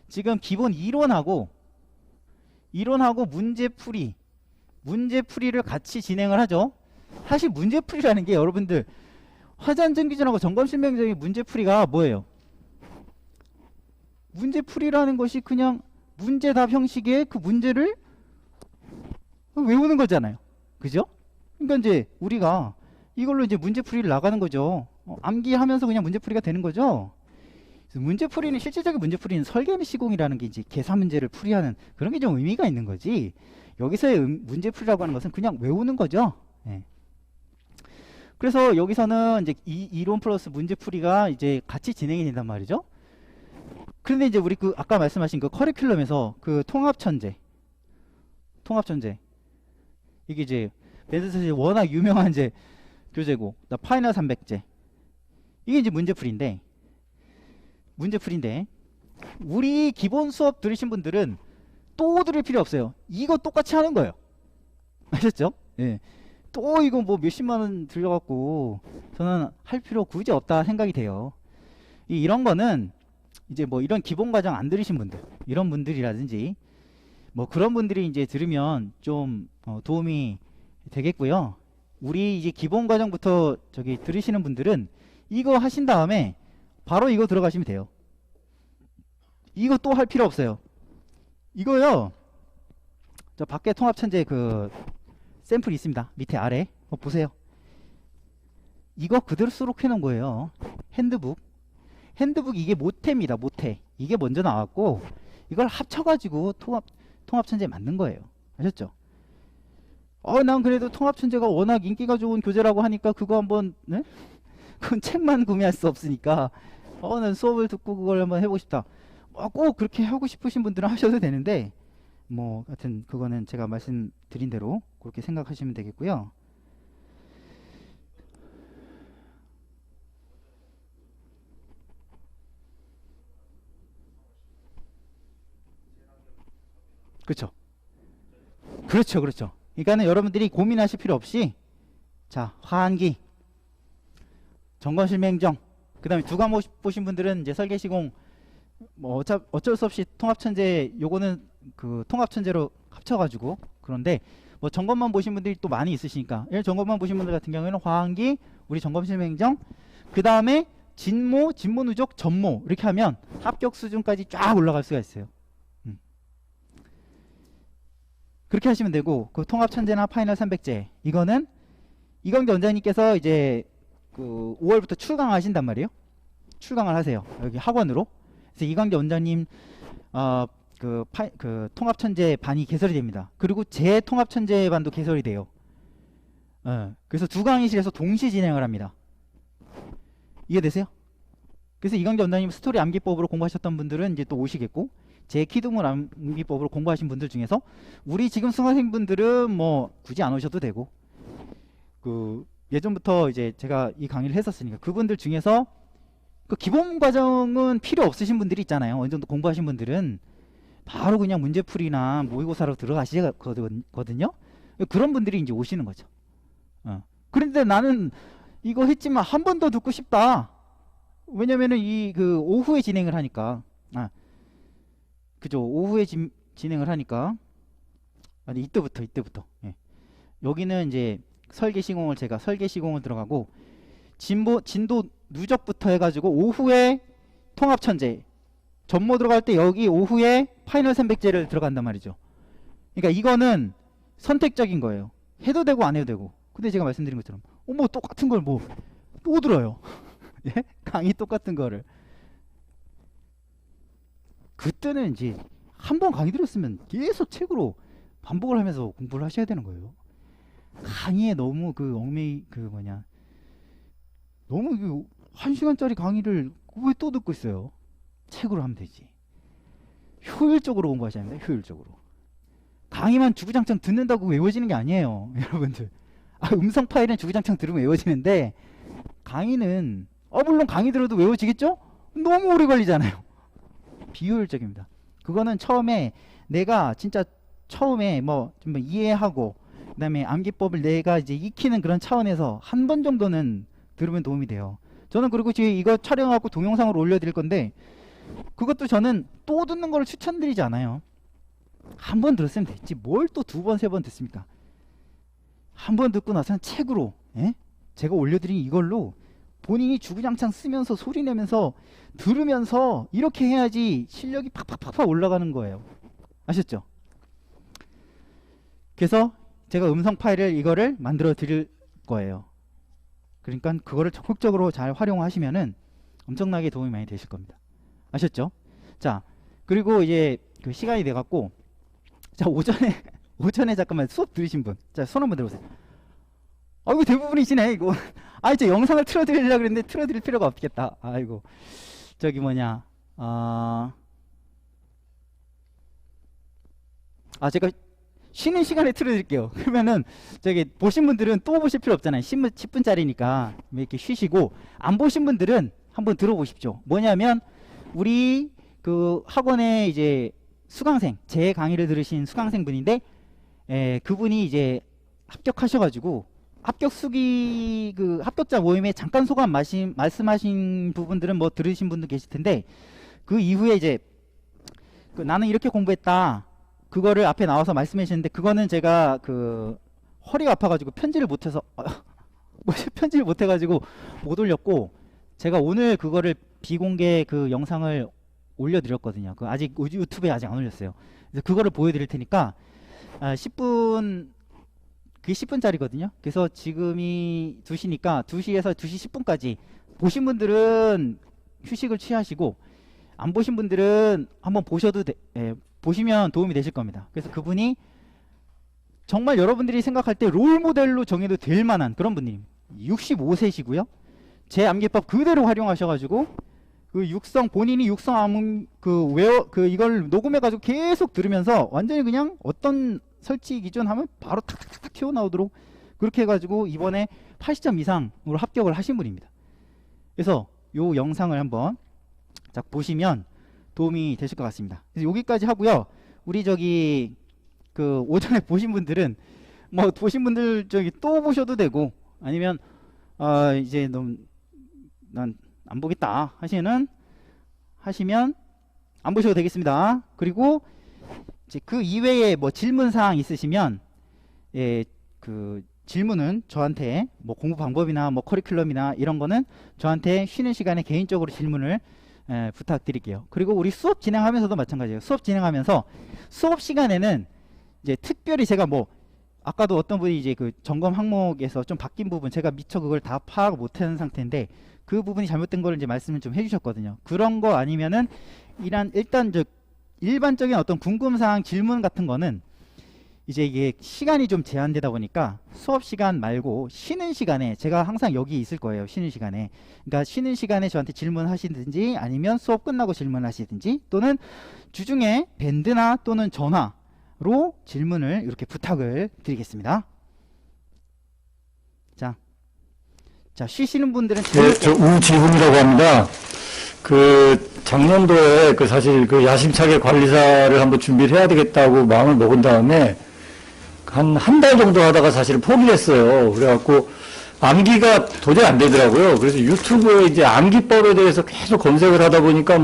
지금 기본 이론하고 문제풀이를 같이 진행을 하죠. 사실 문제풀이라는 게 여러분들 화자안전 기준하고 점검실명적인 문제풀이가 뭐예요? 문제풀이라는 것이 그냥 문제답 형식의 그 문제를 외우는 거잖아요. 그죠? 그러니까 이제 우리가 이걸로 이제 문제풀이를 나가는 거죠. 암기하면서 그냥 문제풀이가 되는 거죠. 문제풀이는 실질적인 문제풀이는 설계 시공이라는 게 이제 계산 문제를 풀이하는 그런 게 좀 의미가 있는 거지. 여기서의 문제풀이라고 하는 것은 그냥 외우는 거죠. 예. 그래서 여기서는 이제 이 이론 플러스 문제풀이가 이제 같이 진행이 된단 말이죠. 그런데 이제 우리 그 아까 말씀하신 그 커리큘럼에서 그 통합천재 이게 이제 밴드에서 워낙 유명한 이제 교재고, 나 파이널 300제 이게 이제 문제풀이인데 우리 기본 수업 들으신 분들은 또 들을 필요 없어요. 이거 똑같이 하는 거예요. 아셨죠? 예. 또 이거 뭐 몇십만 원 들여갖고 저는 할 필요 굳이 없다 생각이 돼요. 이런 거는 이제 뭐 이런 기본 과정 안 들으신 분들, 이런 분들이라든지 뭐 그런 분들이 이제 들으면 좀 도움이 되겠고요. 우리 이제 기본 과정부터 저기 들으시는 분들은 이거 하신 다음에 바로 이거 들어가시면 돼요. 이거 또 할 필요 없어요. 이거요. 저 밖에 통합천재 그 샘플이 있습니다. 밑에 아래 보세요. 이거 그대로 수록해 놓은 거예요. 핸드북 이게 모태입니다. 모태. 이게 먼저 나왔고 이걸 합쳐가지고 통합천재 만든 거예요. 아셨죠? 난 그래도 통합천재가 워낙 인기가 좋은 교재라고 하니까 그거 한번, 네? 그건 책만 구매할 수 없으니까 난 수업을 듣고 그걸 한번 해보고 싶다. 꼭 그렇게 하고 싶으신 분들은 하셔도 되는데 뭐 하여튼 그거는 제가 말씀드린 대로 그렇게 생각하시면 되겠고요. 그렇죠. 그렇죠. 그러니까는 여러분들이 고민하실 필요 없이 자, 화한기, 점검실맹정, 그 다음에 두 과목 보신 분들은 이제 설계시공 뭐 어쩔 수 없이 통합천재 요거는 그 통합천재로 합쳐가지고, 그런데 뭐 점검만 보신 분들이 또 많이 있으시니까 점검만 보신 분들 같은 경우에는 화한기, 우리 점검실맹정, 그 다음에 진모, 진모누적, 전모 이렇게 하면 합격 수준까지 쫙 올라갈 수가 있어요. 그렇게 하시면 되고, 그 통합천재나 파이널 300제 이거는 이광재 원장님께서 이제 그 5월부터 출강하신단 말이에요. 출강을 하세요. 여기 학원으로. 그래서 이광재 원장님 그 통합천재 반이 개설이 됩니다. 그리고 제 통합천재 반도 개설이 돼요. 그래서 두 강의실에서 동시 진행을 합니다. 이해되세요? 그래서 이광재 원장님 스토리 암기법으로 공부하셨던 분들은 이제 또 오시겠고, 제 키드물 암기법으로 공부하신 분들 중에서 우리 지금 수강생분들은 뭐 굳이 안 오셔도 되고, 그 예전부터 이제 제가 이 강의를 했었으니까 그분들 중에서 그 기본 과정은 필요 없으신 분들이 있잖아요. 어느 정도 공부하신 분들은 바로 그냥 문제풀이나 모의고사로 들어가시거든요. 그런 분들이 이제 오시는 거죠. 그런데 나는 이거 했지만 한 번 더 듣고 싶다. 왜냐면은 이 그 오후에 진행을 하니까, 그죠? 오후에 진행을 하니까, 아니 이때부터 예. 여기는 이제 제가 설계 시공을 들어가고 진도 누적부터 해가지고 오후에 통합천재 전모 들어갈 때 여기 오후에 파이널 300제를 들어간단 말이죠. 그러니까 이거는 선택적인 거예요. 해도 되고 안 해도 되고. 근데 제가 말씀드린 것처럼 뭐 똑같은 걸 뭐 또 들어요. 예? 강의 똑같은 거를. 그때는 이제 한 번 강의 들었으면 계속 책으로 반복을 하면서 공부를 하셔야 되는 거예요. 강의에 너무 그 너무 그 1시간짜리 강의를 왜 또 듣고 있어요? 책으로 하면 되지. 효율적으로 공부하셔야 합니다. 효율적으로. 강의만 주구장창 듣는다고 외워지는 게 아니에요. 여러분들. 음성 파일은 주구장창 들으면 외워지는데 강의는 물론 강의 들어도 외워지겠죠? 너무 오래 걸리잖아요. 비효율적입니다. 그거는 처음에 내가 진짜 처음에 뭐 좀 이해하고 그 다음에 암기법을 내가 이제 익히는 그런 차원에서 한 번 정도는 들으면 도움이 돼요. 저는 그리고 지금 이거 촬영하고 동영상으로 올려드릴 건데 그것도 저는 또 듣는 걸 추천드리지 않아요. 한 번 들었으면 됐지 뭘 또 두 번, 세 번 듣습니까? 한 번 듣고 나서는 책으로, 제가 올려드린 이걸로 본인이 주구장창 쓰면서 소리 내면서 들으면서 이렇게 해야지 실력이 팍팍팍팍 올라가는 거예요. 아셨죠? 그래서 제가 음성 파일을 이거를 만들어 드릴 거예요. 그러니까 그거를 적극적으로 잘 활용하시면은 엄청나게 도움이 많이 되실 겁니다. 아셨죠? 자, 그리고 이제 그 시간이 돼 갖고, 자, 오전에 잠깐만 수업 들으신 분, 자, 손 한번 들어보세요. 이거 대부분이시네, 이거. 저 영상을 틀어드리려고 그랬는데 틀어드릴 필요가 없겠다. 아이고. 저기 뭐냐. 제가 쉬는 시간에 틀어드릴게요. 그러면은 저기 보신 분들은 또 보실 필요 없잖아요. 10분짜리니까 이렇게 쉬시고, 안 보신 분들은 한번 들어보십시오. 뭐냐면 우리 그 학원에 이제 수강생, 제 강의를 들으신 수강생 분인데, 그분이 이제 합격하셔가지고 합격자 모임에 잠깐 소감 말씀하신 부분들은 뭐 들으신 분도 계실 텐데, 그 이후에 이제 나는 이렇게 공부했다, 그거를 앞에 나와서 말씀해 주셨는데, 그거는 제가 허리가 아파가지고 편지를 못해서 편지를 못해가지고 못 올렸고, 제가 오늘 그거를 비공개 그 영상을 올려드렸거든요. 아직 유튜브에 아직 안 올렸어요. 그래서 그거를 보여드릴 테니까 10분, 그게 10분짜리거든요. 그래서 지금이 2시니까 2시에서 2시 10분까지 보신 분들은 휴식을 취하시고, 안 보신 분들은 한번 보시면 도움이 되실 겁니다. 그래서 그분이 정말 여러분들이 생각할 때 롤모델로 정해도 될 만한 그런 분입니다. 65세시고요. 제 암기법 그대로 활용하셔가지고 본인이 육성 이걸 녹음해가지고 계속 들으면서 완전히 그냥 어떤 설치 기준 하면 바로 탁탁탁 튀어나오도록 그렇게 해가지고 이번에 80점 이상으로 합격을 하신 분입니다. 그래서 요 영상을 한번 딱 보시면 도움이 되실 것 같습니다. 그래서 여기까지 하고요. 우리 오전에 보신 분들은 보신 분들 또 보셔도 되고, 아니면 이제 난 안 보겠다 하시면 안 보셔도 되겠습니다. 그리고 이제 그 이외에 질문 사항 있으시면 질문은 저한테 공부 방법이나 커리큘럼이나 이런 거는 저한테 쉬는 시간에 개인적으로 질문을 부탁드릴게요. 그리고 우리 수업 진행하면서도 마찬가지예요. 수업 진행하면서 수업 시간에는 이제 특별히 제가 아까도 어떤 분이 이제 점검 항목에서 좀 바뀐 부분, 제가 미처 그걸 다 파악 못하는 상태인데 그 부분이 잘못된 걸 이제 말씀을 좀 해주셨거든요. 그런 거 아니면은 일단 일반적인 어떤 궁금사항 질문 같은 거는 이제 이게 시간이 좀 제한되다 보니까 수업 시간 말고 쉬는 시간에 제가 항상 여기 있을 거예요. 쉬는 시간에. 그러니까 쉬는 시간에 저한테 질문하시든지, 아니면 수업 끝나고 질문하시든지, 또는 주중에 밴드나 또는 전화로 질문을 이렇게 부탁을 드리겠습니다. 자, 쉬시는 분들은 저 우지훈이라고 합니다. 작년도에 사실 야심차게 관리사를 한번 준비를 해야 되겠다고 마음을 먹은 다음에 한 달 정도 하다가 사실 포기를 했어요. 그래갖고 암기가 도저히 안 되더라고요. 그래서 유튜브에 이제 암기법에 대해서 계속 검색을 하다 보니까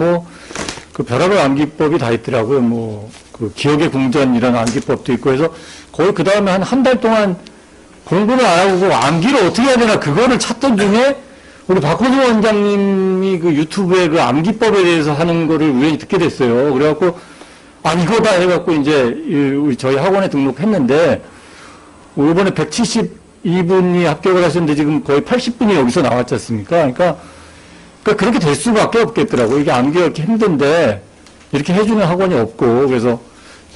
별하별 암기법이 다 있더라고요. 기억의 궁전 이런 암기법도 있고 해서 거의 그 다음에 한 달 동안 공부를 안 하고 암기를 어떻게 해야 되나 그거를 찾던 중에 우리 박호수 원장님이 유튜브에 암기법에 대해서 하는 거를 우연히 듣게 됐어요. 그래갖고 이거다 해갖고 이제 저희 학원에 등록했는데, 이번에 172분이 합격을 하셨는데 지금 거의 80분이 여기서 나왔지 않습니까? 그러니까 그렇게 될 수밖에 없겠더라고요. 이게 암기가 이렇게 힘든데 이렇게 해주는 학원이 없고, 그래서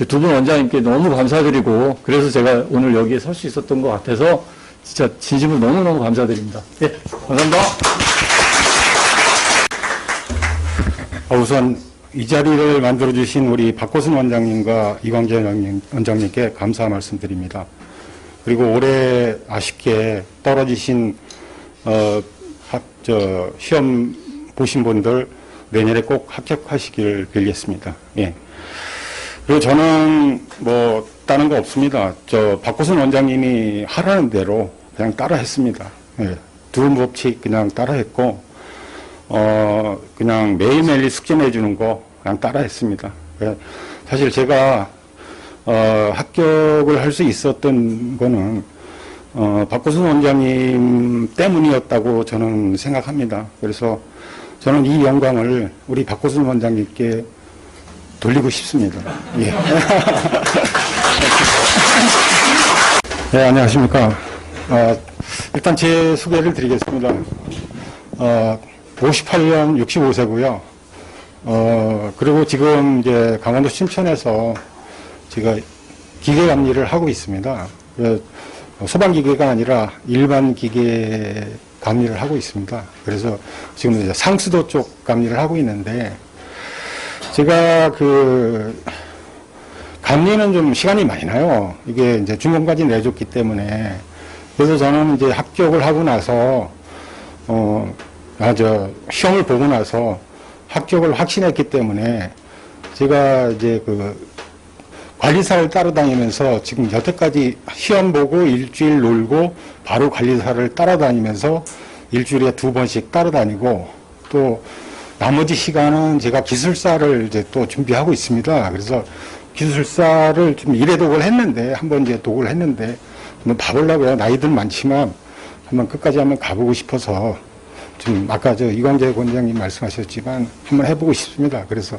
두 분 원장님께 너무 감사드리고, 그래서 제가 오늘 여기에 설 수 있었던 것 같아서 진짜 진심으로 너무너무 감사드립니다. 예, 감사합니다. 우선 이 자리를 만들어주신 우리 박호순 원장님과 이광재 원장님께 감사 말씀드립니다. 그리고 올해 아쉽게 떨어지신 시험 보신 분들 내년에 꼭 합격하시길 빌겠습니다. 예. 그리고 저는 다른 거 없습니다. 박호순 원장님이 하라는 대로 그냥 따라 했습니다. 예. 두 법칙 그냥 따라 했고, 그냥 매일매일 숙제 내주는 거 그냥 따라 했습니다. 예. 사실 제가, 합격을 할 수 있었던 거는, 박호순 원장님 때문이었다고 저는 생각합니다. 그래서 저는 이 영광을 우리 박호순 원장님께 돌리고 싶습니다. 예. 네, 안녕하십니까. 일단 제 소개를 드리겠습니다. 58년 65세고요. 그리고 지금 이제 강원도 춘천에서 제가 기계감리를 하고 있습니다. 소방기계가 아니라 일반 기계 감리를 하고 있습니다. 그래서 지금 이제 상수도 쪽 감리를 하고 있는데, 제가 감리는 좀 시간이 많이 나요. 이게 이제 준공까지 내줬기 때문에. 그래서 저는 이제 합격을 하고 나서, 시험을 보고 나서 합격을 확신했기 때문에 제가 이제 관리사를 따라다니면서 지금 여태까지 시험 보고 일주일 놀고 바로 관리사를 따라다니면서 일주일에 2번씩 따라다니고, 또 나머지 시간은 제가 기술사를 이제 또 준비하고 있습니다. 그래서 기술사를 좀 1회 했는데, 한번 이제 독을 했는데, 한번 봐보려고요. 나이든 많지만 한번 끝까지 한번 가보고 싶어서, 좀 아까 이광재 원장님 말씀하셨지만 한번 해보고 싶습니다. 그래서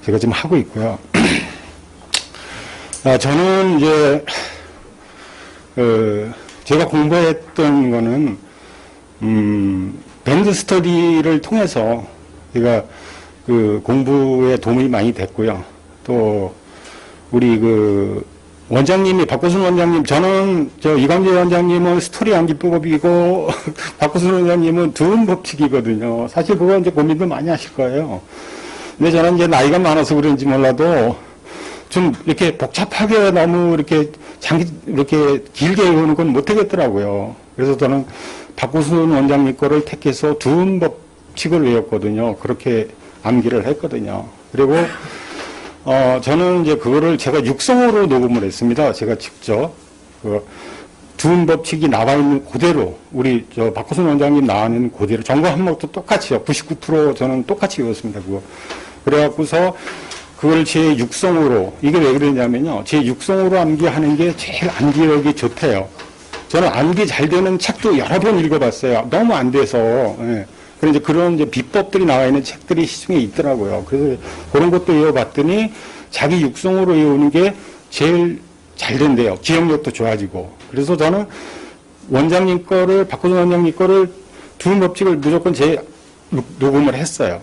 제가 지금 하고 있고요. 저는 이제 제가 공부했던 거는 밴드 스터디를 통해서 제가 공부에 도움이 많이 됐고요. 또 우리 원장님이 박고순 원장님, 저는 이광재 원장님은 스토리 암기법이고 박고순 원장님은 두음 법칙이거든요. 사실 그거 이제 고민도 많이 하실 거예요. 근데 저는 이제 나이가 많아서 그런지 몰라도 좀 이렇게 복잡하게 너무 이렇게 이렇게 길게 외우는 건 못하겠더라고요. 그래서 저는 박고순 원장님 거를 택해서 두음 법칙을 외웠거든요. 그렇게 암기를 했거든요. 그리고 저는 이제 그거를 제가 육성으로 녹음을 했습니다. 제가 직접. 두음 법칙이 나와 있는 그대로, 우리 박고순 원장님 나와있는 그대로, 전과 항목도 똑같이요. 99% 저는 똑같이 외웠습니다. 그거. 그래갖고서 그걸 제 육성으로, 이게 왜 그러냐면요. 제 육성으로 암기하는 게 제일 암기력이 좋대요. 저는 암기 잘 되는 책도 여러 번 읽어봤어요. 너무 안 돼서. 예. 그래서 이제 그런 이제 비법들이 나와 있는 책들이 시중에 있더라고요. 그래서 그런 것도 외워봤더니 자기 육성으로 외우는 게 제일 잘 된대요. 기억력도 좋아지고. 그래서 저는 원장님 거를, 박고순 원장님 거를 두음 법칙을 무조건 녹음을 했어요.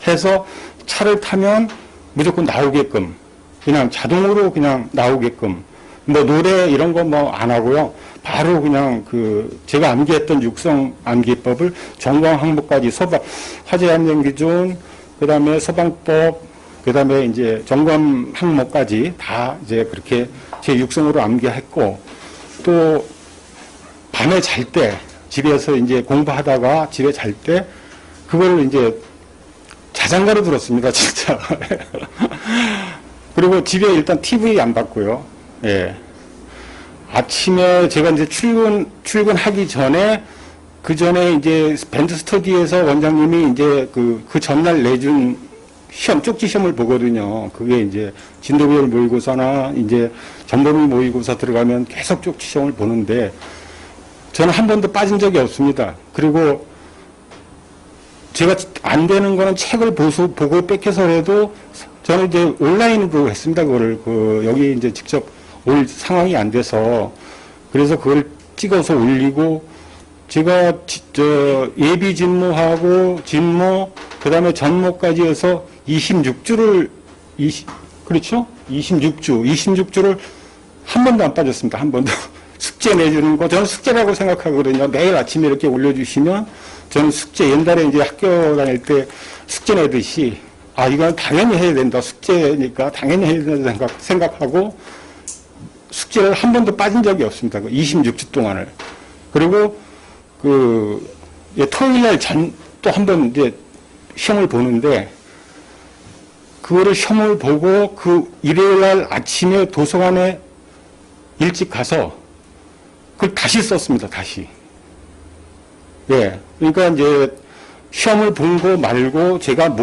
해서 차를 타면 무조건 나오게끔, 그냥 자동으로 그냥 나오게끔, 뭐 노래 이런 거 뭐 안 하고요. 바로 그냥 제가 암기했던 육성 암기법을 전광 항목까지 화재 안전 기준, 그 다음에 소방법, 그 다음에 이제 점검 항목까지 다 이제 그렇게 제 육성으로 암기했고, 또 밤에 잘 때, 집에서 이제 공부하다가 집에 잘 때, 그걸 이제 자장가로 들었습니다, 진짜. 그리고 집에 일단 TV 안 봤고요. 예. 아침에 제가 이제 출근하기 전에, 그 전에 이제 밴드 스터디에서 원장님이 이제 그 전날 내준 시험, 쪽지 시험을 보거든요. 그게 이제 진도별 모의고사나 이제 전범위 모의고사 들어가면 계속 쪽지 시험을 보는데, 저는 한 번도 빠진 적이 없습니다. 그리고 제가 안 되는 거는 책을 보고 뺏겨서라도 저는 이제 온라인으로 했습니다. 그거를 여기 이제 직접 올 상황이 안 돼서, 그래서 그걸 찍어서 올리고, 제가 예비 진모하고 진모, 그 다음에 전모까지 해서 26주를 그렇죠? 26주를 한 번도 안 빠졌습니다. 한 번도. 숙제 내주는 거, 저는 숙제라고 생각하거든요. 매일 아침에 이렇게 올려주시면, 저는 숙제, 옛날에 이제 학교 다닐 때 숙제 내듯이, 이건 당연히 해야 된다. 숙제니까 당연히 해야 된다 생각하고, 숙제를 한 번도 빠진 적이 없습니다. 26주 동안을. 그리고, 토요일날 또 한 번 이제 시험을 보는데, 그거를 시험을 보고 일요일날 아침에 도서관에 일찍 가서 그걸 다시 썼습니다. 다시. 예. 그러니까 이제 시험을 본 거 말고 제가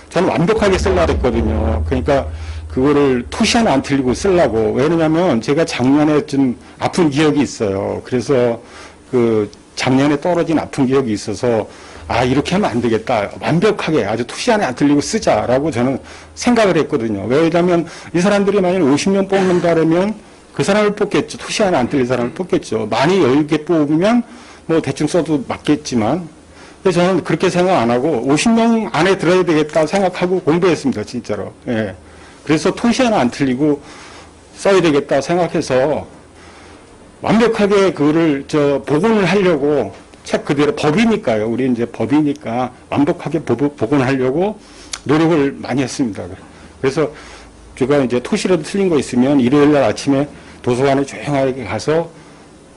저는 완벽하게 쓰려고 했거든요. 그러니까 그거를 토시 하나 안 틀리고 쓰려고. 왜냐면 제가 작년에 좀 아픈 기억이 있어요. 그래서 작년에 떨어진 아픈 기억이 있어서 이렇게 하면 안 되겠다. 완벽하게 아주 토시 하나 안 틀리고 쓰자라고 저는 생각을 했거든요. 왜냐면 이 사람들이 만약 50명 뽑는다면 그 사람을 뽑겠죠. 토시 하나 안 틀린 사람을 뽑겠죠. 많이 10개 뽑으면 뭐 대충 써도 맞겠지만, 근데 저는 그렇게 생각 안 하고 50명 안에 들어야 되겠다 생각하고 공부했습니다. 진짜로. 예. 그래서 토시 하나 안 틀리고 써야 되겠다 생각해서 완벽하게 그거를 복원을 하려고 책 그대로 법이니까요. 우리 이제 법이니까 완벽하게 복원하려고 노력을 많이 했습니다. 그래서 제가 이제 토시라도 틀린 거 있으면 일요일 날 아침에 도서관에 조용하게 가서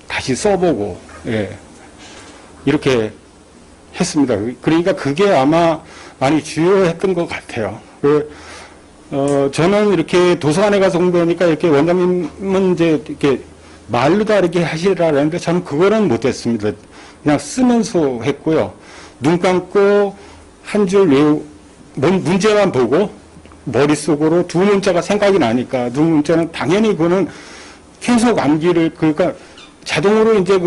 다시 써보고, 예. 이렇게 했습니다. 그러니까 그게 아마 많이 주요했던 것 같아요. 저는 이렇게 도서관에 가서 공부하니까 이렇게 원장님은 이제 이렇게 말로 다 이렇게 하시라는데 저는 그거는 못했습니다. 그냥 쓰면서 했고요. 눈 감고 한 줄 외우, 문제만 보고 머릿속으로 두 문자가 생각이 나니까 두 문자는 당연히 그거는 계속 암기를, 그러니까 자동으로 이제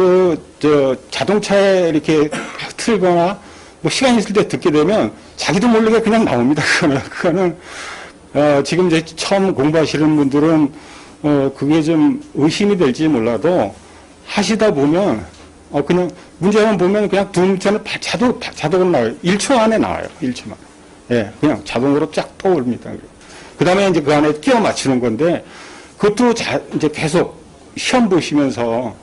자동차에 이렇게 틀거나 뭐 시간 있을 때 듣게 되면 자기도 모르게 그냥 나옵니다. 그거는 지금 이제 처음 공부하시는 분들은 그게 좀 의심이 될지 몰라도 하시다 보면 그냥 문제만 보면 그냥 두 문자는 자동으로 나와요. 1초 안에 나와요. 1초만. 예, 그냥 자동으로 쫙 떠오릅니다. 그 다음에 이제 그 안에 끼워 맞추는 건데 그것도 이제 계속 시험 보시면서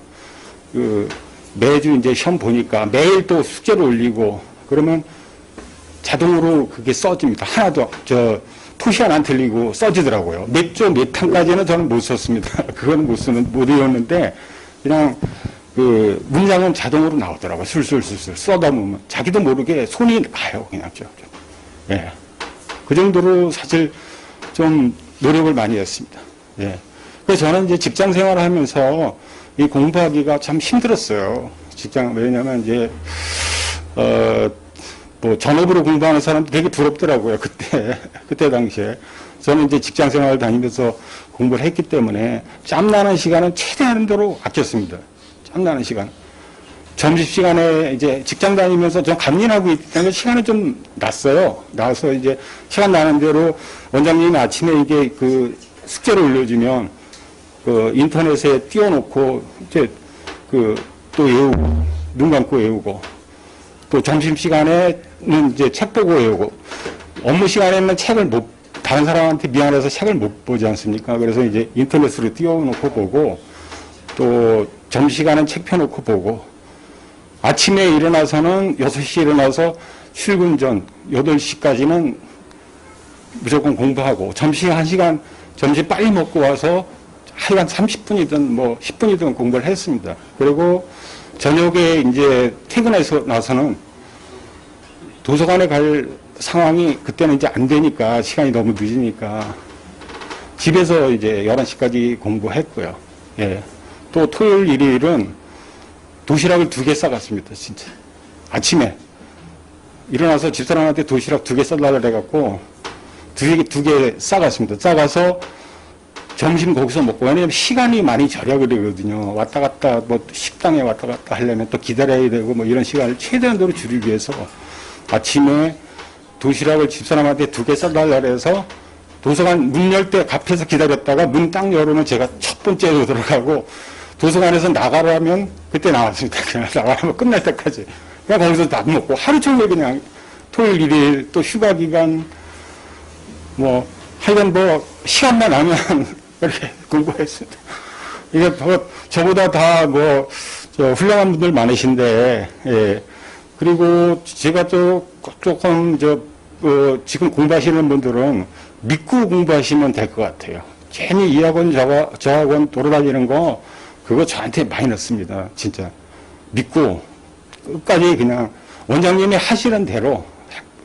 매주 이제 시험 보니까 매일 또 숙제를 올리고 그러면 자동으로 그게 써집니다. 하나도 토시 하나 안 틀리고 써지더라고요. 몇 조 몇 탄까지는 저는 못 썼습니다. 그건 못 외웠는데 그냥 그 문장은 자동으로 나오더라고요. 술술술술 써다 보면 자기도 모르게 손이 가요. 그냥 예. 그 정도로 사실 좀 노력을 많이 했습니다. 예. 그래서 저는 이제 직장 생활을 하면서 이 공부하기가 참 힘들었어요. 왜냐면 이제, 뭐 전업으로 공부하는 사람도 되게 부럽더라고요. 그때 당시에. 저는 이제 직장 생활을 다니면서 공부를 했기 때문에 짬나는 시간은 최대한대로 아꼈습니다. 짬나는 시간. 점심시간에 이제 직장 다니면서 좀 감리하고 있다는 시간이 좀 났어요. 나서 이제 시간 나는 대로 원장님이 아침에 이게 그 숙제를 올려주면 그 인터넷에 띄워놓고 이제 또 외우고, 눈 감고 외우고, 또 점심시간에는 이제 책 보고 외우고, 업무 시간에는 다른 사람한테 미안해서 책을 못 보지 않습니까? 그래서 이제 인터넷으로 띄워놓고 보고, 또 점심시간은 책 펴놓고 보고, 아침에 일어나서는 6시에 일어나서 출근 전 8시까지는 무조건 공부하고 점심 1시간 점심 빨리 먹고 와서 하여간 30분이든 뭐 10분이든 공부를 했습니다. 그리고 저녁에 이제 퇴근해서 나서는 도서관에 갈 상황이 그때는 이제 안 되니까 시간이 너무 늦으니까 집에서 이제 11시까지 공부했고요. 예. 또 토요일, 일요일은 도시락을 2개 싸갔습니다, 진짜. 아침에. 일어나서 집사람한테 도시락 2개 싸달라 그래갖고, 2개 싸갔습니다. 싸가서 점심 거기서 먹고, 왜냐면 시간이 많이 절약이 되거든요. 왔다 갔다, 뭐 식당에 왔다 갔다 하려면 또 기다려야 되고, 뭐 이런 시간을 최대한으로 줄이기 위해서 아침에 도시락을 집사람한테 2개 싸달라 그래서 도서관 문 열 때 앞에서 기다렸다가 문 딱 열으면 제가 첫 번째로 들어가고, 도서관에서 나가라면 그때 나왔습니다. 그냥 나가라면 끝날 때까지. 그냥 거기서 밥 먹고 하루 종일 그냥 토요일, 일요일 또 휴가 기간 뭐 하여간 뭐 시간만 나면 그렇게 공부했습니다. 이게 저보다 다 뭐 훌륭한 분들 많으신데, 예. 그리고 제가 조금 지금 공부하시는 분들은 믿고 공부하시면 될 것 같아요. 괜히 이 학원 저 학원 돌아다니는 거 그거 저한테 많이 넣습니다. 진짜. 믿고 끝까지 그냥 원장님이 하시는 대로,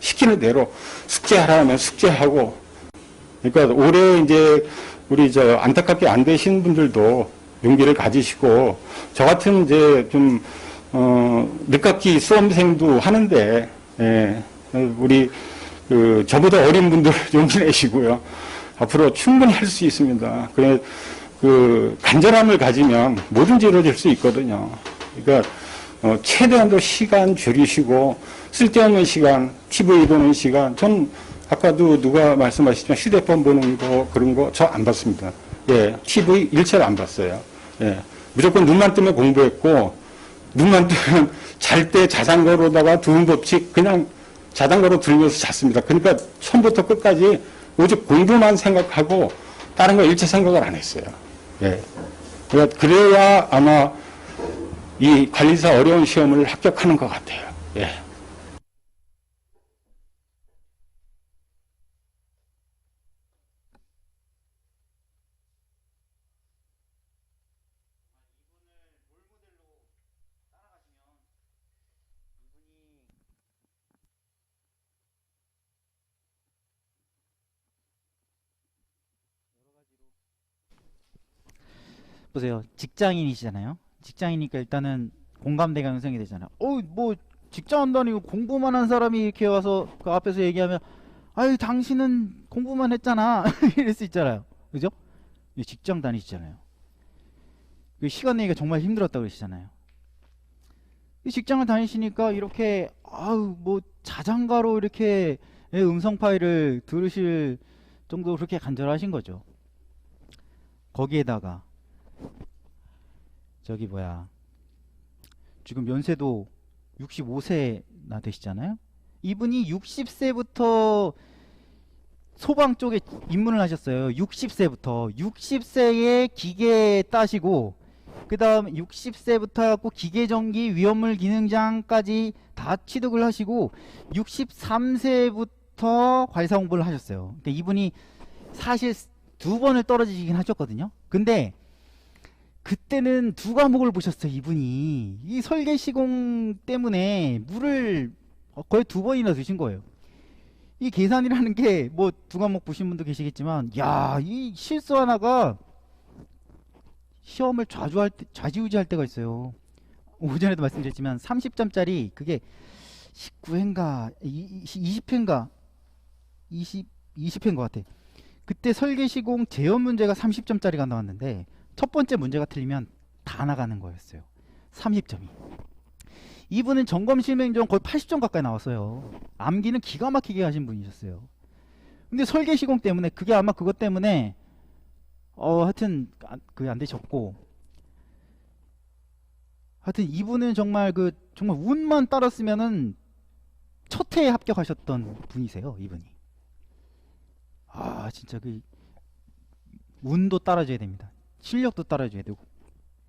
시키는 대로 숙제하라면 숙제하고. 그러니까 올해 이제 우리 안타깝게 안 되신 분들도 용기를 가지시고, 저 같은 이제 좀, 늦깎이 수험생도 하는데, 예, 우리, 저보다 어린 분들 용기 내시고요. 앞으로 충분히 할 수 있습니다. 그래, 간절함을 가지면 뭐든지 이루어질 수 있거든요. 그러니까, 최대한도 시간 줄이시고, 쓸데없는 시간, TV 보는 시간, 전 아까도 누가 말씀하시지만 휴대폰 보는 거, 그런 거 저 안 봤습니다. 예, TV 일체를 안 봤어요. 예, 무조건 눈만 뜨면 공부했고, 눈만 뜨면 잘 때 자전거로다가 두음법칙 그냥 자전거로 들면서 잤습니다. 그러니까 처음부터 끝까지 오직 공부만 생각하고, 다른 거 일체 생각을 안 했어요. 예. 그러니까 그래야 아마 이 관리사 어려운 시험을 합격하는 것 같아요. 예. 보세요. 직장인이시잖아요. 직장이니까 일단은 공감대가 형성이 되잖아요. 뭐 직장 한다니 공부만 한 사람이 이렇게 와서 그 앞에서 얘기하면 아유 당신은 공부만 했잖아 이럴 수 있잖아요. 그죠? 직장 다니시잖아요. 그 시간 내기가 정말 힘들었다고 그러시잖아요. 이 직장을 다니시니까 이렇게 아우 뭐 자장가로 이렇게 음성 파일을 들으실 정도로 그렇게 간절하신 거죠. 거기에다가 저기 뭐야 지금 연세도 65세나 되시잖아요. 이분이 60세부터 소방 쪽에 입문을 하셨어요. 60세에 기계 따시고 그 다음 60세부터 해갖고 기계전기 위험물 기능장까지 다 취득을 하시고 63세부터 관리사 공부를 하셨어요. 그러니까 이분이 사실 두 번을 떨어지긴 하셨거든요. 근데 그때는 두 과목을 보셨어요. 이분이 이 설계 시공 때문에 물을 거의 두 번이나 드신 거예요. 이 계산이라는 게 뭐 두 과목 보신 분도 계시겠지만 야, 이 실수 하나가 시험을 좌지우지할 때가 있어요. 오전에도 말씀드렸지만 30점짜리 그게 19회인가 20회인가 20회인 것 같아. 그때 설계시공 제어 문제가 30점짜리가 나왔는데 첫 번째 문제가 틀리면 다 나가는 거였어요. 30점이. 이분은 점검 실맹전 거의 80점 가까이 나왔어요. 암기는 기가 막히게 하신 분이셨어요. 근데 설계시공 때문에 그게 아마 그것 때문에 하여튼 그게 안 되셨고, 하여튼 이분은 정말 정말 운만 따랐으면은 첫 해에 합격하셨던 분이세요. 이분이. 진짜 운도 따라줘야 됩니다. 실력도 따라줘야 되고